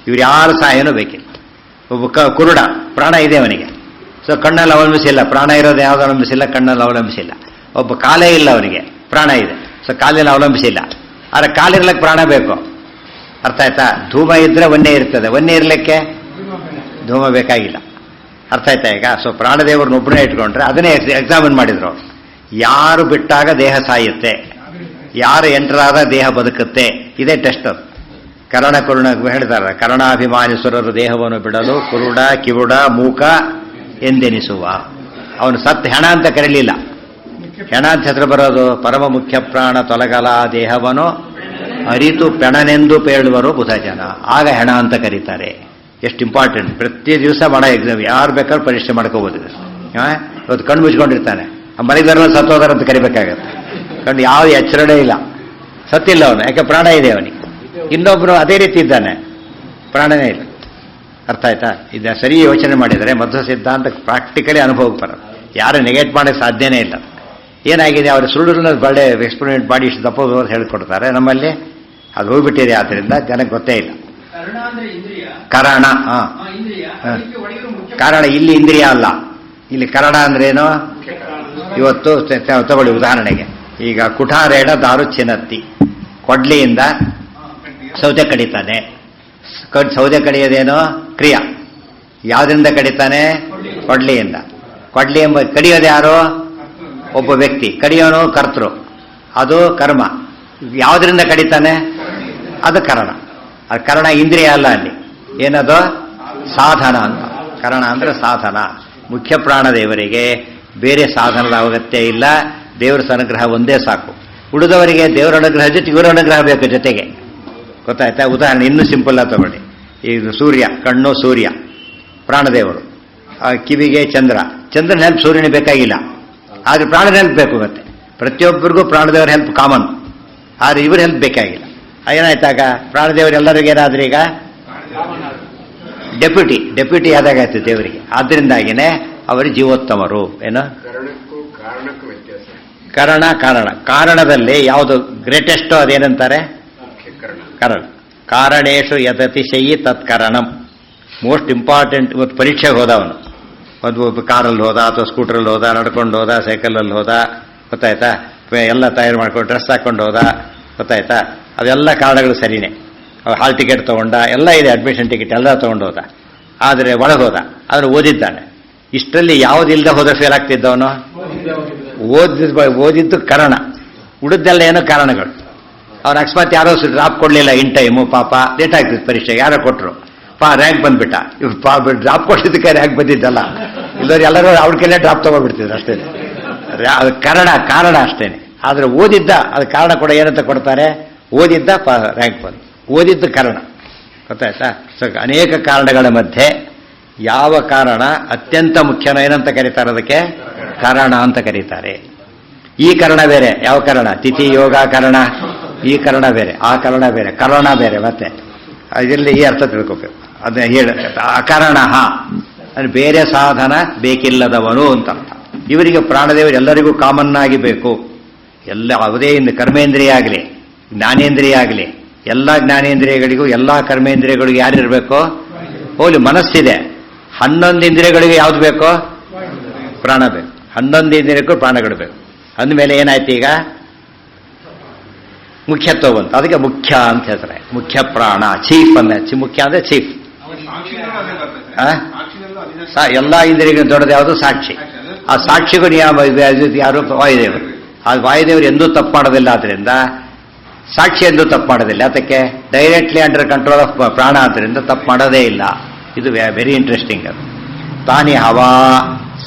ಇವ್ರು ಯಾರು ಸಹಾಯನೂ ಬೇಕಿಲ್ಲ. ಒಬ್ಬ ಕುರುಡ, ಪ್ರಾಣ ಇದೆ ಅವನಿಗೆ, ಸೊ ಕಣ್ಣಲ್ಲಿ ಅವಲಂಬಿಸಿಲ್ಲ. ಪ್ರಾಣ ಇರೋದು ಯಾವ್ದು ಅವಲಂಬಿಸಿಲ್ಲ, ಕಣ್ಣಲ್ಲಿ ಅವಲಂಬಿಸಿಲ್ಲ. ಒಬ್ಬ ಕಾಲೇ ಇಲ್ಲ ಅವನಿಗೆ, ಪ್ರಾಣ ಇದೆ, ಸೊ ಕಾಲಿನ ಅವಲಂಬಿಸಿಲ್ಲ. ಆದರೆ ಕಾಲಿರ್ಲಿಕ್ಕೆ ಪ್ರಾಣ ಬೇಕು. ಅರ್ಥ ಆಯ್ತಾ? ಧೂಮ ಇದ್ರೆ ವನ್ಯ ಇರ್ತದೆ, ವನ್ಯ ಇರ್ಲಿಕ್ಕೆ ಧೂಮ ಬೇಕಾಗಿಲ್ಲ. ಅರ್ಥ ಆಯ್ತಾ ಈಗ? ಸೊ ಪ್ರಾಣದೇವರನ್ನೊಬ್ಬನೇ ಇಟ್ಕೊಂಡ್ರೆ ಅದನ್ನೇ ಎಕ್ಸಾಮಿನ್ ಮಾಡಿದ್ರು. ಯಾರು ಬಿಟ್ಟಾಗ ದೇಹ ಸಾಯುತ್ತೆ, ಯಾರು ಎಂಟರಾದ ದೇಹ ಬದುಕುತ್ತೆ, ಇದೇ ಟೆಸ್ಟ್. ಅದು ಕರ್ಣ ಕುರುಣ ಹೇಳ್ತಾರೆ, ಕರ್ಣಾಭಿಮಾನಿಸುರರು ದೇಹವನ್ನು ಬಿಡಲು ಕುರುಡ ಕಿವುಡ ಮೂಕ ಎಂದೆನಿಸುವ. ಅವನು ಸತ್ ಹೆಣ ಅಂತ ಕರೀಲಿಲ್ಲ. ಹೆಣ ಅಂತ ಹೆಸರು ಬರೋದು ಪರಮ ಮುಖ್ಯ ಪ್ರಾಣ ತೊಲಗಲ ದೇಹವನ್ನು ಅರಿತು ಪೆಣನೆಂದು ಪೇಳುವರು ಬುಧ ಜನ. ಆಗ ಹೆಣ ಅಂತ ಕರೀತಾರೆ. ಎಷ್ಟು ಇಂಪಾರ್ಟೆಂಟ್. ಪ್ರತಿ ದಿವಸ ಮಾಡೋ ಎಕ್ಸಾಮ್, ಯಾರು ಬೇಕಾದ್ರೂ ಪರೀಕ್ಷೆ ಮಾಡ್ಕೋಬೋದು. ಇವತ್ತು ಕಣ್ಣು ಮುಚ್ಕೊಂಡಿರ್ತಾನೆ, ಮನೆಗಾರಲ್ಲ ಸತ್ತೋದಾರ ಅಂತ ಕರಿಬೇಕಾಗತ್ತೆ. ಕಣ್ಣು ಯಾವ ಎಚ್ಚರಣೆ ಇಲ್ಲ, ಸತ್ತಿಲ್ಲ ಅವನು, ಯಾಕೆ ಪ್ರಾಣ ಇದೆ ಅವನಿಗೆ. ಇನ್ನೊಬ್ಬನು ಅದೇ ರೀತಿ ಇದ್ದಾನೆ, ಪ್ರಾಣನೇ ಇಲ್ಲ. ಅರ್ಥ ಆಯ್ತಾ? ಇದನ್ನ ಸರಿ ಯೋಚನೆ ಮಾಡಿದರೆ ಮಧ್ವ ಸಿದ್ಧಾಂತ ಪ್ರಾಕ್ಟಿಕಲಿ ಅನುಭವಕ್ಕೆ ಬರೋದು. ಯಾರು ನೆಗೆಟ್ ಮಾಡೋಕ್ಕೆ ಸಾಧ್ಯನೇ ಇಲ್ಲ. ಏನಾಗಿದೆ, ಅವರು ಸುಳ್ಳುಗಳನ್ನ ಒಳ್ಳೆ ಎಕ್ಸ್ಪೆರಿಮೆಂಟ್ ಮಾಡಿ ಇಷ್ಟು ದಪ್ಪ ಹೇಳ್ಕೊಡ್ತಾರೆ. ನಮ್ಮಲ್ಲಿ ಅದು ಹೋಗ್ಬಿಟ್ಟಿದೆ, ಆದ್ದರಿಂದ ಜನಕ್ಕೆ ಗೊತ್ತೇ ಇಲ್ಲ. ಕರಣ, ಕಾರಣ ಇಲ್ಲಿ ಇಂದ್ರಿಯ ಅಲ್ಲ. ಇಲ್ಲಿ ಕರಣ ಅಂದ್ರೇನು? ಇವತ್ತು ತಗೊಳ್ಳಿ ಉದಾಹರಣೆಗೆ, ಈಗ ಕುಠಾರೇಡ ದಾರು ಚಿನ್ನತ್ತಿ, ಕೊಡ್ಲಿಯಿಂದ ಸೌದೆ ಕಡಿತಾನೆ. ಸೌದೆ ಕಡಿಯೋದೇನೋ ಕ್ರಿಯಾ. ಯಾವುದರಿಂದ ಕಡಿತಾನೆ? ಕೊಡ್ಲಿಯಿಂದ. ಕೊಡ್ಲಿ ಎಂಬ ಕಡಿಯೋದು ಯಾರು? ಒಬ್ಬ ವ್ಯಕ್ತಿ. ಕಡಿಯೋನು ಕರ್ತೃ, ಅದು ಕರ್ಮ. ಯಾವುದರಿಂದ ಕಡಿತಾನೆ? ಅದು ಕರಣ. ಅದು ಕರಣ ಇಂದ್ರಿಯ ಅಲ್ಲ. ಅಲ್ಲಿ ಏನದು? ಸಾಧನ ಅಂತ. ಕರಣ ಅಂದ್ರೆ ಸಾಧನ. ಮುಖ್ಯ ಪ್ರಾಣದೇವರಿಗೆ ಬೇರೆ ಸಾಧನದ ಅಗತ್ಯ ಇಲ್ಲ. ದೇವರ ಅನುಗ್ರಹ ಒಂದೇ ಸಾಕು. ಉಳಿದವರಿಗೆ ದೇವರ ಅನುಗ್ರಹ ಜೊತೆ ಇವರ ಅನುಗ್ರಹ ಬೇಕು ಜೊತೆಗೆ. ಗೊತ್ತಾಯ್ತಾ? ಉದಾಹರಣೆ ಇನ್ನೂ ಸಿಂಪಲ್ ಆಗಿ ತಗೊಳ್ಳಿ. ಈಗ ಸೂರ್ಯ, ಕಣ್ಣು ಸೂರ್ಯ ಪ್ರಾಣದೇವರು, ಕಿವಿಗೆ ಚಂದ್ರ. ಚಂದ್ರನ ಹೆಲ್ಪ್ ಸೂರ್ಯನಿಗೆ ಬೇಕಾಗಿಲ್ಲ, ಆದರೆ ಪ್ರಾಣದ ಹೆಲ್ಪ್ ಬೇಕು. ಮತ್ತೆ ಪ್ರತಿಯೊಬ್ಬರಿಗೂ ಪ್ರಾಣದೇವರ ಹೆಲ್ಪ್ ಕಾಮನ್, ಆದರೆ ಇವ್ರ ಹೆಲ್ಪ್ ಬೇಕಾಗಿಲ್ಲ. ಏನಾಯ್ತಾಗ? ಪ್ರಾಣದೇವರು ಎಲ್ಲರಿಗೂ ಏನಾದ್ರೂ ಈಗ ಡೆಪ್ಯೂಟಿ ಆದಾಗಾಯ್ತು ದೇವರಿಗೆ. ಆದ್ದರಿಂದಾಗಿನೇ ಅವರು ಜೀವೋತ್ತಮರು. ಏನು ಕರಣಕ್ಕೂ ಕಾರಣಕ್ಕೂ ವ್ಯತ್ಯಾಸ. ಕಾರಣದಲ್ಲಿ ಯಾವುದು ಗ್ರೇಟೆಸ್ಟೋ ಅದೇನಂತಾರೆ? ಕರಣ. ಕಾರಣೇಶು ಯದತಿಶಯಿ ತತ್ಕರಣಂ. Most important. ಇವತ್ತು ಪರೀಕ್ಷೆಗೆ ಹೋದ ಅವನು, ಒಂದು ಕಾರಲ್ಲಿ ಹೋದ ಅಥವಾ ಸ್ಕೂಟರಲ್ಲಿ ಹೋದ, ನಡ್ಕೊಂಡು ಹೋದ, ಸೈಕಲಲ್ಲಿ ಹೋದ, ಗೊತ್ತಾಯ್ತಾ, ಎಲ್ಲ ತಯಾರು ಮಾಡ್ಕೊಂಡು ಡ್ರೆಸ್ ಹಾಕೊಂಡು ಹೋದ, ಗೊತ್ತಾಯ್ತಾ, ಅವೆಲ್ಲ ಕಾರಣಗಳು ಸರಿನೇ. ಹಾಲ್ ಟಿಕೆಟ್ ತಗೊಂಡ, ಎಲ್ಲ ಇದೆ, ಅಡ್ಮಿಷನ್ ಟಿಕೆಟ್ ಎಲ್ಲ ತಗೊಂಡು ಹೋದ. ಆದರೆ ಒಳಗೋದ, ಅದನ್ನು ಓದಿದ್ದಾನೆ. ಇಷ್ಟರಲ್ಲಿ ಯಾವುದಿಲ್ಲದೆ ಹೋದ್ರೆ ಫೇಲ್ ಆಗ್ತಿದ್ದವನು? ಓದಿದ್ದು ಕಾರಣ, ಉಳಿದೆಲ್ಲ ಏನೋ ಕಾರಣಗಳು. ಅವ್ನು ಅಕಸ್ಮಾತ್ ಯಾರೋ ಡ್ರಾಪ್ ಕೊಡಲಿಲ್ಲ ಇನ್ ಟೈಮು, ಪಾಪ ಲೇಟ್ ಆಗ್ತಿತ್ತು ಪರೀಕ್ಷೆಗೆ, ಯಾರೋ ಕೊಟ್ಟರು, ರ್ಯಾಂಕ್ ಬಂದ್ಬಿಟ್ಟ. ಡ್ರಾಪ್ ಕೊಟ್ಟಿದ್ದಕ್ಕೆ ರ್ಯಾಂಕ್ ಬಂದಿದ್ದಲ್ಲ, ಇಲ್ಲವ್ರು ಎಲ್ಲರೂ ಅವ್ರಿಗೆಲ್ಲ ಡ್ರಾಪ್ ತಗೊಂಡ್ಬಿಡ್ತಿದ್ರು ಅಷ್ಟೇ. ಅದು ಕಾರಣ ಅಷ್ಟೇನೆ. ಆದರೆ ಓದಿದ್ದ ಅದು ಕಾರಣ ಕೂಡ ಏನಂತ ಕೊಡ್ತಾರೆ? ಓದಿದ್ದ ರ್ಯಾಂಕ್ ಬಂದು, ಓದಿದ್ದು ಕಾರಣ. ಗೊತ್ತಾಯ್ತಾ? ಸೊ ಅನೇಕ ಕಾರಣಗಳ ಮಧ್ಯೆ ಯಾವ ಕಾರಣ ಅತ್ಯಂತ ಮುಖ್ಯನೋ ಏನಂತ ಕರೀತಾರೆ? ಅದಕ್ಕೆ ಕಾರಣ ಅಂತ ಕರೀತಾರೆ. ಈ ಕಾರಣ ಬೇರೆ. ಯಾವ ಕಾರಣ? ತಿಥಿ ಯೋಗ ಕಾರಣ. ಈ ಕಾರಣ ಬೇರೆ, ಆ ಕಾರಣ ಬೇರೆ, ಕಾರಣ ಬೇರೆ. ಮತ್ತೆ ಅದರಲ್ಲಿ ಈ ಅರ್ಥ ತಿಳ್ಕೋಬೇಕು. ಅದನ್ನ ಹೇಳ ಅಕಾರಣ ಅದು ಬೇರೆ ಸಾಧನ ಬೇಕಿಲ್ಲದವನು ಅಂತ ಅರ್ಥ. ಇವರಿಗೆ ಪ್ರಾಣದೇವರು ಎಲ್ಲರಿಗೂ ಕಾಮನ್ ಆಗಿ ಬೇಕು. ಎಲ್ಲ ಯಾವುದೇ ಕರ್ಮೇಂದ್ರಿಯ ಆಗಲಿ ಜ್ಞಾನೇಂದ್ರಿಯ ಆಗಲಿ, ಎಲ್ಲ ಜ್ಞಾನೇಂದ್ರಿಯಗಳಿಗೂ ಎಲ್ಲ ಕರ್ಮೇಂದ್ರಿಯಗಳಿಗೂ ಯಾರಿರಬೇಕು? ಹೋಲಿ ಮನಸ್ಸಿದೆ, 11 ಇಂದ್ರಿಯಗಳಿಗೆ ಯಾವ್ದು ಬೇಕೋ? ಪ್ರಾಣ ಬೇಕು. 11 ಇಂದ್ರಿಯಕ್ಕೂ ಪ್ರಾಣಗಳು ಬೇಕು. ಅಂದಮೇಲೆ ಏನಾಯ್ತು? ಈಗ ಮುಖ್ಯತ್ವ ಬಂತು. ಅದಕ್ಕೆ ಮುಖ್ಯ ಅಂತ ಹೇಳ್ತಾರೆ. ಮುಖ್ಯ ಪ್ರಾಣ, ಚೀಫ್ ಮುಖ್ಯ ಅಂದ್ರೆ ಚೀಫ್. ಎಲ್ಲ ಇಂದ್ರಿಯಗಳು ದೊಡ್ಡದು ಯಾವುದು? ಸಾಕ್ಷಿ. ಆ ಸಾಕ್ಷಿಗಳು ಯಾರು? ವಾಯುದೇವರು. ಆ ವಾಯುದೇವರು ಎಂದೂ ತಪ್ಪು ಮಾಡೋದಿಲ್ಲ. ಆದ್ರಿಂದ ಸಾಕ್ಷಿ ಎಂದೂ ತಪ್ಪು ಮಾಡೋದಿಲ್ಲ. ಅದಕ್ಕೆ ಡೈರೆಕ್ಟ್ಲಿ ಅಂಡರ್ ಕಂಟ್ರೋಲ್ ಆಫ್ ಪ್ರಾಣ ಆದ್ದರಿಂದ ತಪ್ಪು ಮಾಡೋದೇ ಇಲ್ಲ. ಇದು ವೆರಿ ಇಂಟ್ರೆಸ್ಟಿಂಗ್. ಅದು ತಾನಿ ಹವಾ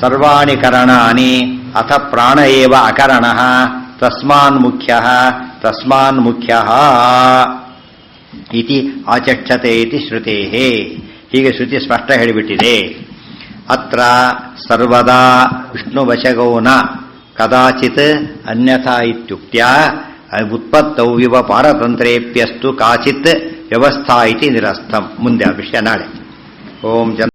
ಸರ್ವಾಣಿ ಕರಣಾನಿ ಅಥ ಪ್ರಾಣ ಏವ ಅಕರಣ ತಸ್ಮಾನ್ ಮುಖ್ಯ ಇತಿ ಆಚಕ್ಷತೆ ಇತಿ ಶ್ರುತೇ. ಹೀಗೆ ಶ್ರುತಿ ಸ್ಪಷ್ಟ ಹೇಳಿಬಿಟ್ಟಿದೆ. ಅತ್ರ ಸರ್ವದಾ ವಿಷ್ಣುವಶಗೌನ ಕದಾಚಿತ್ ಅನ್ಯಥಾ ಇತ್ಯುಕ್ತ್ಯ ಉತ್ಪತ್ತೌ ಇವ ಪಾರತಂತ್ರೇಪ್ಯಸ್ತು ಕಾಚಿತ್ ವ್ಯವಸ್ಥಾ ಇತಿ ನಿರಸ್ಥಂ. ಮುಂದೆ ಆ ವಿಷಯ ನಾಳೆ. ಓಂ